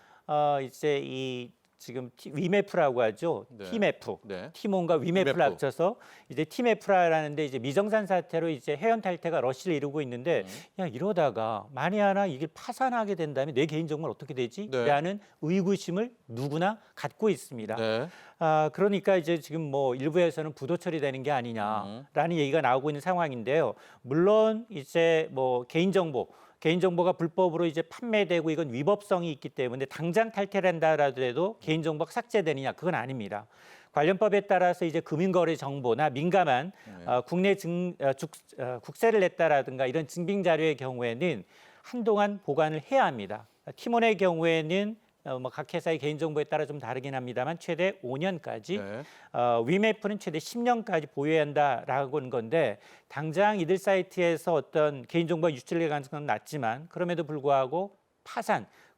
이제 이 지금 위메프라고 하죠. 네. 티메프. 네. 티몬과 위메프를 위메프. 합쳐서 이제 티메프라라는데 이제 미정산 사태로 이제 해연 탈퇴가 러시를 이루고 있는데 야 이러다가 만에 하나 이게 파산하게 된다면 내 개인 정보는 어떻게 되지? 네. 라는 의구심을 누구나 갖고 있습니다. 네. 그러니까 이제 지금 뭐 일부에서는 부도 처리되는 게 아니냐라는 얘기가 나오고 있는 상황인데요. 물론 이제 뭐 개인정보가 불법으로 이제 판매되고 이건 위법성이 있기 때문에 당장 탈퇴를 한다라도 개인정보가 삭제되느냐 그건 아닙니다. 관련법에 따라서 이제 금융거래 정보나 민감한 국내 국세를 냈다라든가 이런 증빙 자료의 경우에는 한동안 보관을 해야 합니다. 티몬의 경우에는 뭐 각 회사의 개인정보에 따라 좀 다르긴 합니다만 최대 5년까지 네. 위메프는 최대 10년까지 보유해야 한다라고 하는 건데 당장 이들 사이트에서 어떤 개인정보가 유출될 가능성은 낮지만 그럼에도 불구하고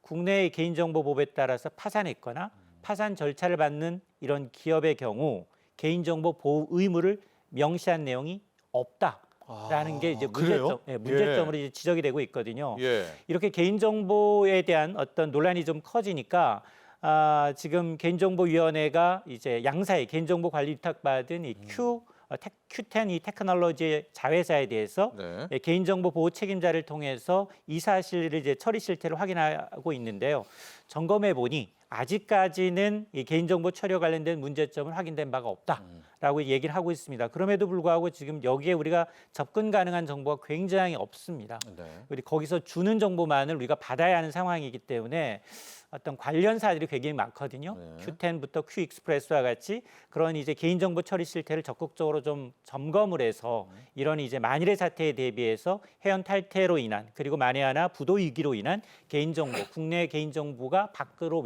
국내의 개인정보법에 따라서 파산했거나 파산 절차를 받는 이런 기업의 경우 개인정보 보호 의무를 명시한 내용이 없다라는 게 이제 그래요? 문제점으로 이제 지적이 되고 있거든요. 예. 이렇게 개인정보에 대한 어떤 논란이 좀 커지니까 지금 개인정보위원회가 이제 양사의 개인정보 관리 위탁받은 이 Q10 이 테크놀로지 자회사에 대해서 네. 개인정보 보호 책임자를 통해서 이 사실을 이제 처리 실태를 확인하고 있는데요. 점검해 보니 아직까지는 이 개인정보 처리와 관련된 문제점은 확인된 바가 없다라고 얘기를 하고 있습니다. 그럼에도 불구하고 지금 여기에 우리가 접근 가능한 정보가 굉장히 없습니다. 네. 우리 거기서 주는 정보만을 우리가 받아야 하는 상황이기 때문에 어떤 관련사들이 굉장히 많거든요. 네. Q10부터 Q익스프레스와 같이 그런 이제 개인정보 처리 실태를 적극적으로 좀 점검을 해서 이런 이제 만일의 사태에 대비해서 해연 탈퇴로 인한 그리고 만에 하나 부도 위기로 인한 개인정보, 국내 개인정보가 밖으로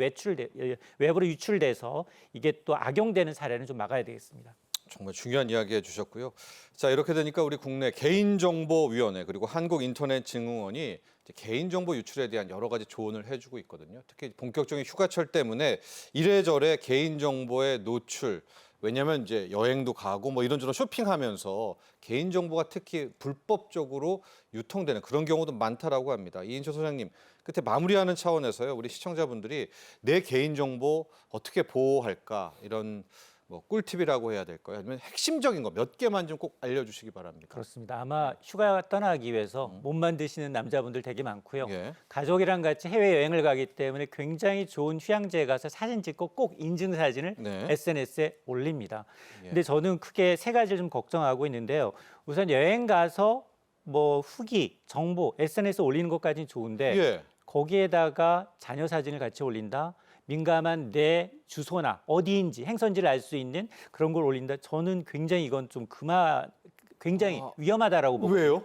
외부로 유출돼서 이게 또 악용되는 사례는 좀 막아야 되겠습니다. 정말 중요한 이야기 해주셨고요. 자, 이렇게 되니까 우리 국내 개인정보위원회 그리고 한국인터넷증후원이 이제 개인정보 유출에 대한 여러 가지 조언을 해주고 있거든요. 특히 본격적인 휴가철 때문에 이래저래 개인정보의 노출, 왜냐하면 이제 여행도 가고 뭐 이런저런 쇼핑하면서 개인정보가 특히 불법적으로 유통되는 그런 경우도 많다라고 합니다. 이인철 소장님, 끝에 마무리하는 차원에서요. 우리 시청자분들이 내 개인정보 어떻게 보호할까 이런 뭐 꿀팁이라고 해야 될까요? 아니면 핵심적인 거 몇 개만 좀 꼭 알려주시기 바랍니다. 그렇습니다. 아마 휴가 떠나기 위해서 몸만 드시는 남자분들 되게 많고요. 예. 가족이랑 같이 해외여행을 가기 때문에 굉장히 좋은 휴양지에 가서 사진 찍고 꼭 인증 사진을 네. SNS에 올립니다. 예. 근데 저는 크게 세 가지를 좀 걱정하고 있는데요. 우선 여행 가서 뭐 후기, 정보, SNS에 올리는 것까지는 좋은데 예. 거기에다가 자녀 사진을 같이 올린다. 민감한 내 주소나 어디인지 행선지를 알 수 있는 그런 걸 올린다. 저는 굉장히 이건 좀 굉장히 위험하다라고 보거든요. 왜요?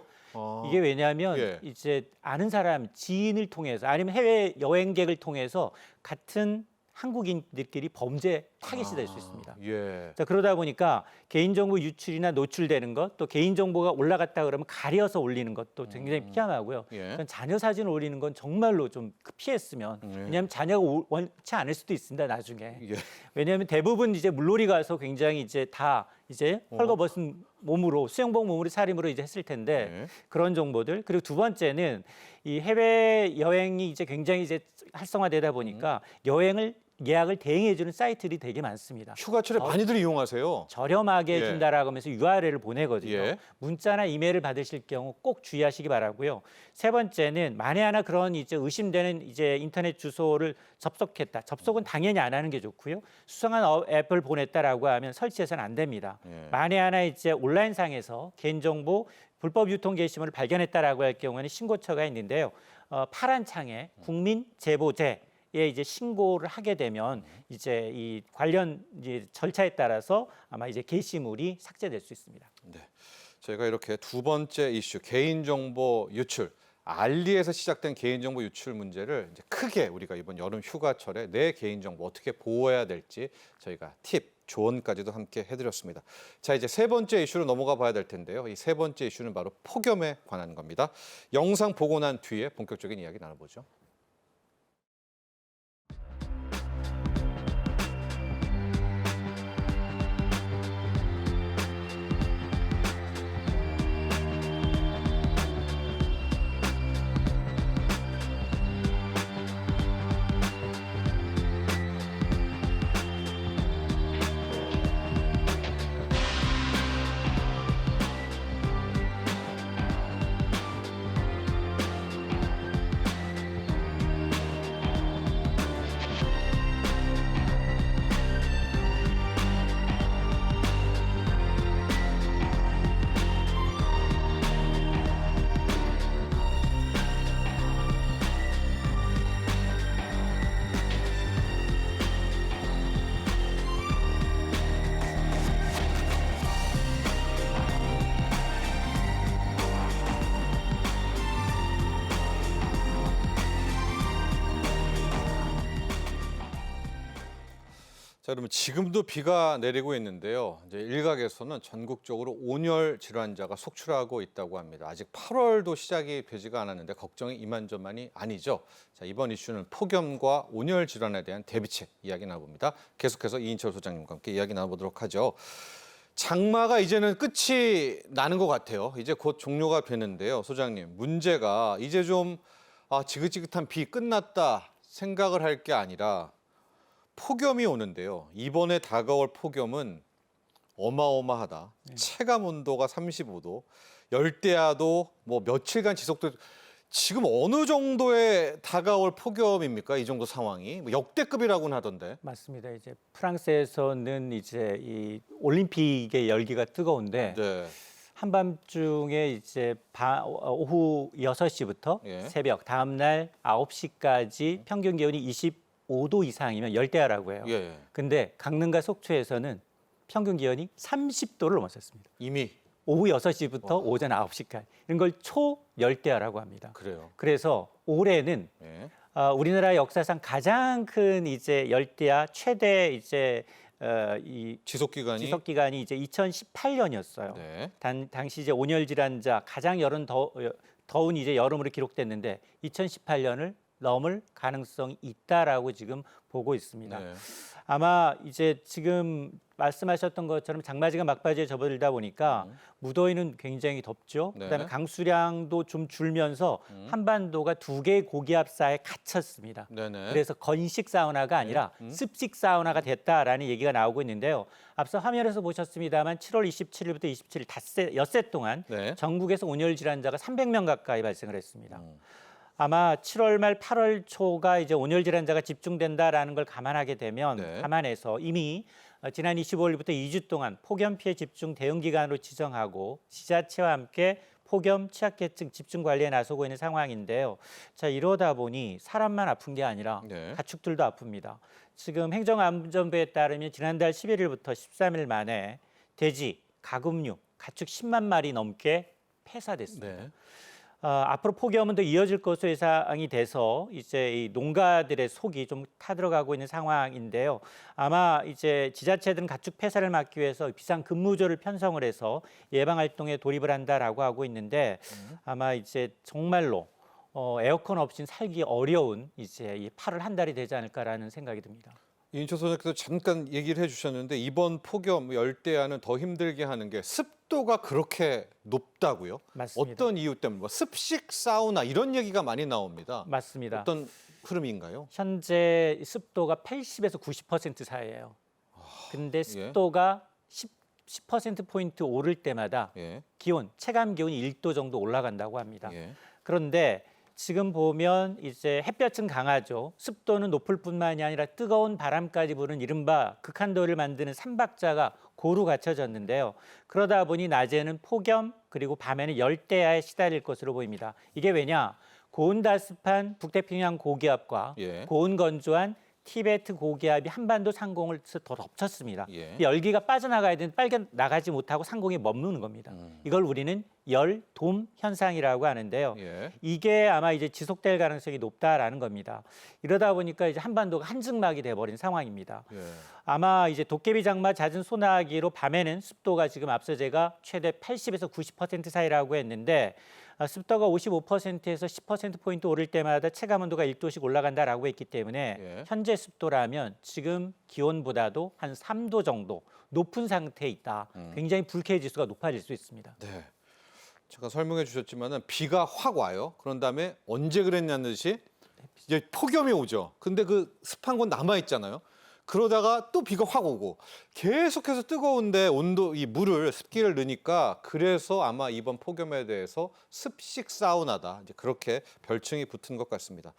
이게 왜냐하면 예. 이제 아는 사람, 지인을 통해서 아니면 해외 여행객을 통해서 같은 한국인들끼리 범죄 타깃이 될 수 있습니다. 예. 자, 그러다 보니까 개인정보 유출이나 노출되는 것, 또 개인정보가 올라갔다 그러면 가려서 올리는 것도 굉장히 피하고요. 예. 그러니까 자녀 사진을 올리는 건 정말로 좀 피했으면, 예. 왜냐하면 자녀가 원치 않을 수도 있습니다, 나중에. 예. 왜냐하면 대부분 이제 물놀이 가서 굉장히 이제 다 이제 헐거벗은 몸으로 수영복 몸으로 차림으로 이제 했을 텐데 예. 그런 정보들. 그리고 두 번째는 이 해외 여행이 이제 굉장히 이제 활성화되다 보니까 여행을 예약을 대행해주는 사이트들이 되게 많습니다. 휴가철에 많이들 이용하세요. 저렴하게 예. 해준다라고 하면서 URL을 보내거든요. 예. 문자나 이메일을 받으실 경우 꼭 주의하시기 바라고요. 세 번째는 만에 하나 그런 이제 의심되는 이제 인터넷 주소를 접속했다. 접속은 당연히 안 하는 게 좋고요. 수상한 앱을 보냈다라고 하면 설치해서는 안 됩니다. 예. 만에 하나 이제 온라인상에서 개인정보 불법 유통 게시물을 발견했다라고 할 경우에는 신고처가 있는데요. 파란 창에 국민 제보제 에 이제 신고를 하게 되면 이제 이 관련 이제 절차에 따라서 아마 이제 게시물이 삭제될 수 있습니다. 네. 저희가 이렇게 두 번째 이슈 개인정보 유출, 알리에서 시작된 개인정보 유출 문제를 이제 크게 우리가 이번 여름 휴가철에 내 개인정보 어떻게 보호해야 될지 저희가 팁 조언까지도 함께 해드렸습니다. 자, 이제 세 번째 이슈로 넘어가 봐야 될 텐데요. 이 세 번째 이슈는 바로 폭염에 관한 겁니다. 영상 보고 난 뒤에 본격적인 이야기 나눠보죠. 자, 그러면 지금도 비가 내리고 있는데요. 이제 일각에서는 전국적으로 온열 질환자가 속출하고 있다고 합니다. 아직 8월도 시작이 되지가 않았는데 걱정이 이만저만이 아니죠. 자, 이번 이슈는 폭염과 온열 질환에 대한 대비책 이야기 나눠봅니다. 계속해서 이인철 소장님과 함께 이야기 나눠보도록 하죠. 장마가 이제는 끝이 나는 것 같아요. 이제 곧 종료가 되는데요. 소장님, 문제가 이제 좀 지긋지긋한 비 끝났다 생각을 할 게 아니라 폭염이 오는데요. 이번에 다가올 폭염은 어마어마하다. 체감 온도가 35도, 열대야도 뭐 며칠간 지속돼. 지금 어느 정도의 다가올 폭염입니까? 이 정도 상황이 뭐 역대급이라고는 하던데. 맞습니다. 이제 프랑스에서는 이제 이 올림픽의 열기가 뜨거운데 네. 한밤중에 이제 오후 6시부터 예. 새벽 다음 날 9시까지 평균 기온이 25도 이상이면 열대야라고 해요. 예. 근데 강릉과 속초에서는 평균 기온이 30도를 넘었었습니다. 이미 오후 6시부터 오전 9시까지. 이런 걸 초열대야라고 합니다. 그래요. 그래서 올해는 예. 우리나라 역사상 가장 큰 이제 열대야 최대 이제 이 지속 기간이 지속 기간이 이제 2018년이었어요. 네. 당시 이제 온열 질환자 가장 더운 이제 여름으로 기록됐는데 2018년을 넘을 가능성이 있다라고 지금 보고 있습니다. 네. 아마 이제 지금 말씀하셨던 것처럼 장마지가 막바지에 접어들다 보니까 무더위는 굉장히 덥죠. 네. 그다음에 강수량도 좀 줄면서 한반도가 두 개의 고기압 사이에 gat혔습니다. 네네. 그래서 건식 사우나가 아니라 습식 사우나가 됐다라는 얘기가 나오고 있는데요. 앞서 화면에서 보셨습니다만 7월 27일부터 27일 엿새 동안 네. 전국에서 온열 질환자가 300명 가까이 발생을 했습니다. 아마 7월 말 8월 초가 이제 온열 질환자가 집중된다라는 걸 감안하게 되면 네. 감안해서 이미 지난 25일부터 2주 동안 폭염 피해 집중 대응 기간으로 지정하고 지자체와 함께 폭염 취약계층 집중 관리에 나서고 있는 상황인데요. 자, 이러다 보니 사람만 아픈 게 아니라 네. 가축들도 아픕니다. 지금 행정안전부에 따르면 지난달 11일부터 13일 만에 돼지, 가금류, 가축 10만 마리 넘게 폐사됐습니다. 네. 앞으로 폭염은 더 이어질 것으로 예상이 돼서 이제 이 농가들의 속이 좀 타들어가고 있는 상황인데요. 아마 이제 지자체들은 가축 폐사를 막기 위해서 비상 근무조를 편성을 해서 예방 활동에 돌입을 한다라고 하고 있는데 아마 이제 정말로 에어컨 없이는 살기 어려운 이제 이 8월 한 달이 되지 않을까라는 생각이 듭니다. 이인철 소장님께서 잠깐 얘기를 해주셨는데 이번 폭염 열대야는 더 힘들게 하는 게 습도가 그렇게 높다고요? 맞습니다. 어떤 이유 때문에 뭐 습식 사우나 이런 얘기가 많이 나옵니다. 맞습니다. 어떤 흐름인가요? 현재 습도가 80에서 90% 사이예요. 근데 습도가 10%포인트 오를 때마다 예. 기온, 체감 기온이 1도 정도 올라간다고 합니다. 예. 그런데 지금 보면 이제 햇볕은 강하죠. 습도는 높을 뿐만이 아니라 뜨거운 바람까지 부는 이른바 극한더위를 만드는 삼박자가 고루 갖춰졌는데요. 그러다 보니 낮에는 폭염 그리고 밤에는 열대야에 시달릴 것으로 보입니다. 이게 왜냐? 고온다습한 북태평양 고기압과 예. 고온건조한 티베트 고기압이 한반도 상공을 더 덮쳤습니다. 예. 이 열기가 빠져나가야 되는데 빨리 나가지 못하고 상공에 머무는 겁니다. 이걸 우리는 열돔 현상이라고 하는데요. 예. 이게 아마 이제 지속될 가능성이 높다라는 겁니다. 이러다 보니까 이제 한반도가 한증막이 돼버린 상황입니다. 예. 아마 이제 도깨비 장마 잦은 소나기로 밤에는 습도가 지금 앞서 제가 최대 80에서 90% 사이라고 했는데 습도가 55%에서 10%포인트 오를 때마다 체감 온도가 1도씩 올라간다라고 했기 때문에 예. 현재 습도라면 지금 기온보다도 한 3도 정도 높은 상태에 있다. 굉장히 불쾌해 지수가 높아질 수 있습니다. 네. 잠깐 설명해 주셨지만은 비가 확 와요. 그런 다음에 언제 그랬냐는 듯이 이제 폭염이 오죠. 근데 그 습한 건 남아 있잖아요. 그러다가 또 비가 확 오고 계속해서 뜨거운데 이 물을 습기를 넣으니까 그래서 아마 이번 폭염에 대해서 습식 사우나다. 이제 그렇게 별칭이 붙은 것 같습니다.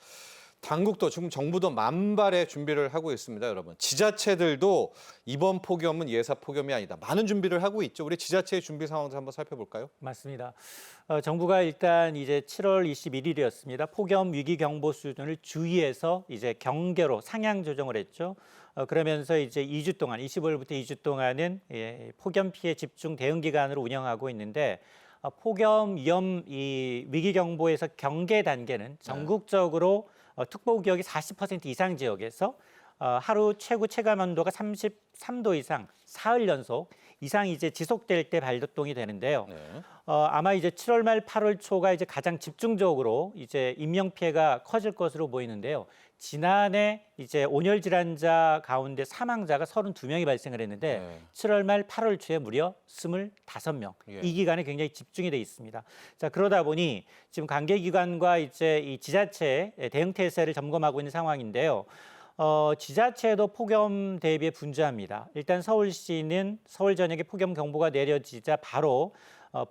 당국도 지금 정부도 만발의 준비를 하고 있습니다, 여러분. 지자체들도 이번 폭염은 예사 폭염이 아니다. 많은 준비를 하고 있죠. 우리 지자체의 준비 상황도 한번 살펴볼까요? 맞습니다. 정부가 일단 이제 7월 21일이었습니다. 폭염 위기 경보 수준을 주의해서 이제 경계로 상향 조정을 했죠. 그러면서 이제 2주 동안 25일부터 2주 동안은 폭염 피해 집중 대응 기간으로 운영하고 있는데 폭염 위험 위기 경보에서 경계 단계는 전국적으로 특보구역이 40% 이상 지역에서 하루 최고 체감 온도가 33도 이상 사흘 연속 이상 이제 지속될 때 발동이 되는데요. 네. 아마 이제 7월 말 8월 초가 이제 가장 집중적으로 이제 인명 피해가 커질 것으로 보이는데요. 지난해 이제 온열 질환자 가운데 사망자가 32명이 발생을 했는데 네. 7월 말 8월 초에 무려 25명. 예. 이 기간에 굉장히 집중이 돼 있습니다. 자, 그러다 보니 지금 관계기관과 이제 이 지자체 대응 태세를 점검하고 있는 상황인데요. 지자체도 폭염 대비에 분주합니다. 일단 서울시는 서울 전역에 폭염 경보가 내려지자 바로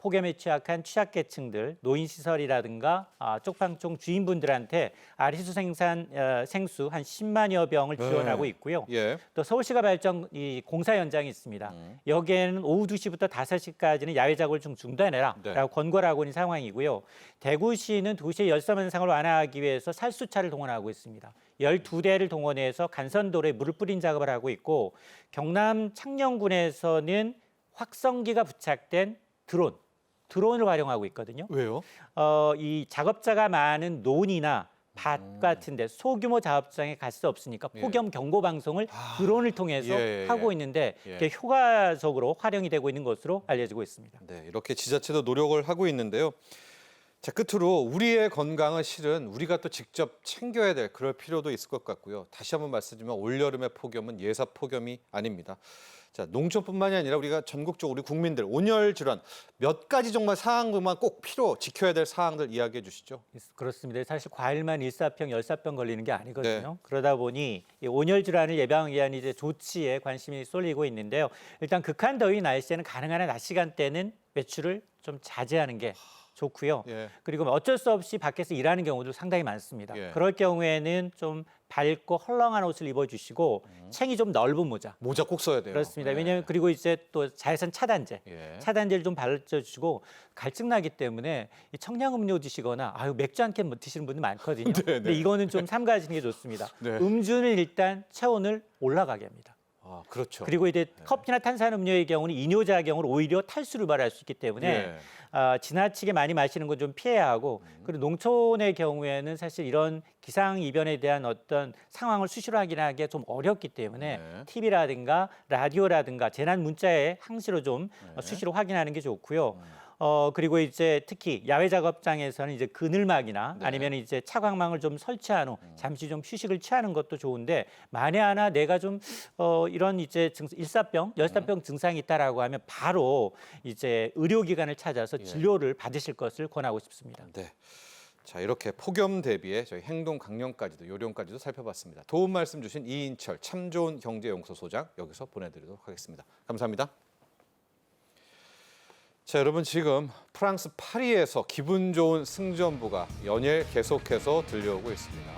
폭염에 취약한 취약계층들, 노인시설이라든가 쪽방촌 주인분들한테 아리수 생산 생수 한 10만여 병을 지원하고 있고요. 예. 또 서울시가 발전 이 공사 현장이 있습니다. 여기에는 오후 2시부터 5시까지는 야외 작업을 좀 중단해라라고 네. 권고를 하고 있는 상황이고요. 대구시는 도시의 열섬 현상을 완화하기 위해서 살수차를 동원하고 있습니다. 12대를 동원해서 간선도로에 물을 뿌린 작업을 하고 있고 경남 창녕군에서는 확성기가 부착된 드론을 활용하고 있거든요. 왜요? 이 작업자가 많은 논이나 밭 같은데 소규모 작업장에 갈 수 없으니까 폭염 경보 방송을 드론을 통해서 하고 있는데 이게 효과적으로 활용이 되고 있는 것으로 알려지고 있습니다. 네, 이렇게 지자체도 노력을 하고 있는데요. 자, 끝으로 우리의 건강은 실은 우리가 또 직접 챙겨야 될 그럴 필요도 있을 것 같고요. 다시 한번 말씀드리면 올여름의 폭염은 예사 폭염이 아닙니다. 자, 농촌뿐만이 아니라 우리가 전국적으로 우리 국민들 온열 질환 몇 가지 정말 사항들만 꼭 지켜야 될 사항들 이야기해 주시죠. 그렇습니다. 사실 과일만 일사병, 열사병 걸리는 게 아니거든요. 네. 그러다 보니 이 온열 질환을 예방하기 위한 이제 조치에 관심이 쏠리고 있는데요. 일단 극한 더위 날씨에는 가능한 한 낮 시간대는 외출을 좀 자제하는 게 좋고요. 예. 그리고 어쩔 수 없이 밖에서 일하는 경우도 상당히 많습니다. 예. 그럴 경우에는 좀 밝고 헐렁한 옷을 입어주시고 챙이 좀 넓은 모자. 모자 꼭 써야 돼요. 그렇습니다. 네. 왜냐하면 그리고 이제 또 자외선 차단제, 예. 차단제를 좀 발라주시고 갈증 나기 때문에 이 청량음료 드시거나 맥주 한 캔 드시는 분들 많거든요. 네, 근데 이거는 좀 삼가하시는 게 좋습니다. 네. 음주는 일단 체온을 올라가게 합니다. 아, 그렇죠. 그리고 이제 커피나 탄산음료의 경우는 이뇨작용으로 오히려 탈수를 발할 수 있기 때문에 예. 지나치게 많이 마시는 건 좀 피해야 하고 그리고 농촌의 경우에는 사실 이런 기상이변에 대한 어떤 상황을 수시로 확인하기가 좀 어렵기 때문에 네. TV라든가 라디오라든가 재난 문자에 항시로 좀 수시로 확인하는 게 좋고요. 그리고 이제 특히 야외 작업장에서는 이제 그늘막이나 네. 아니면 이제 차광망을 좀 설치한 후 잠시 좀 휴식을 취하는 것도 좋은데 만에 하나 내가 좀 이런 이제 일사병, 열사병 증상이 있다라고 하면 바로 이제 의료기관을 찾아서 진료를 받으실 것을 권하고 싶습니다. 네. 자, 이렇게 폭염 대비에 저희 행동 강령까지도 요령까지도 살펴봤습니다. 도움 말씀 주신 이인철 참 좋은 경제연구소장 여기서 보내드리도록 하겠습니다. 감사합니다. 자, 여러분 지금 프랑스 파리에서 기분 좋은 승전부가 연일 계속해서 들려오고 있습니다.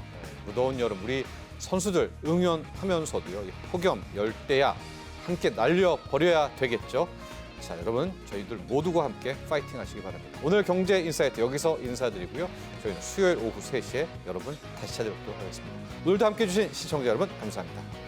무더운 여름 우리 선수들 응원하면서도요. 이 폭염, 열대야 함께 날려버려야 되겠죠. 자, 여러분 저희들 모두가 함께 파이팅 하시기 바랍니다. 오늘 경제 인사이트 여기서 인사드리고요. 저희는 수요일 오후 3시에 여러분 다시 찾아뵙도록 하겠습니다. 오늘도 함께해 주신 시청자 여러분 감사합니다.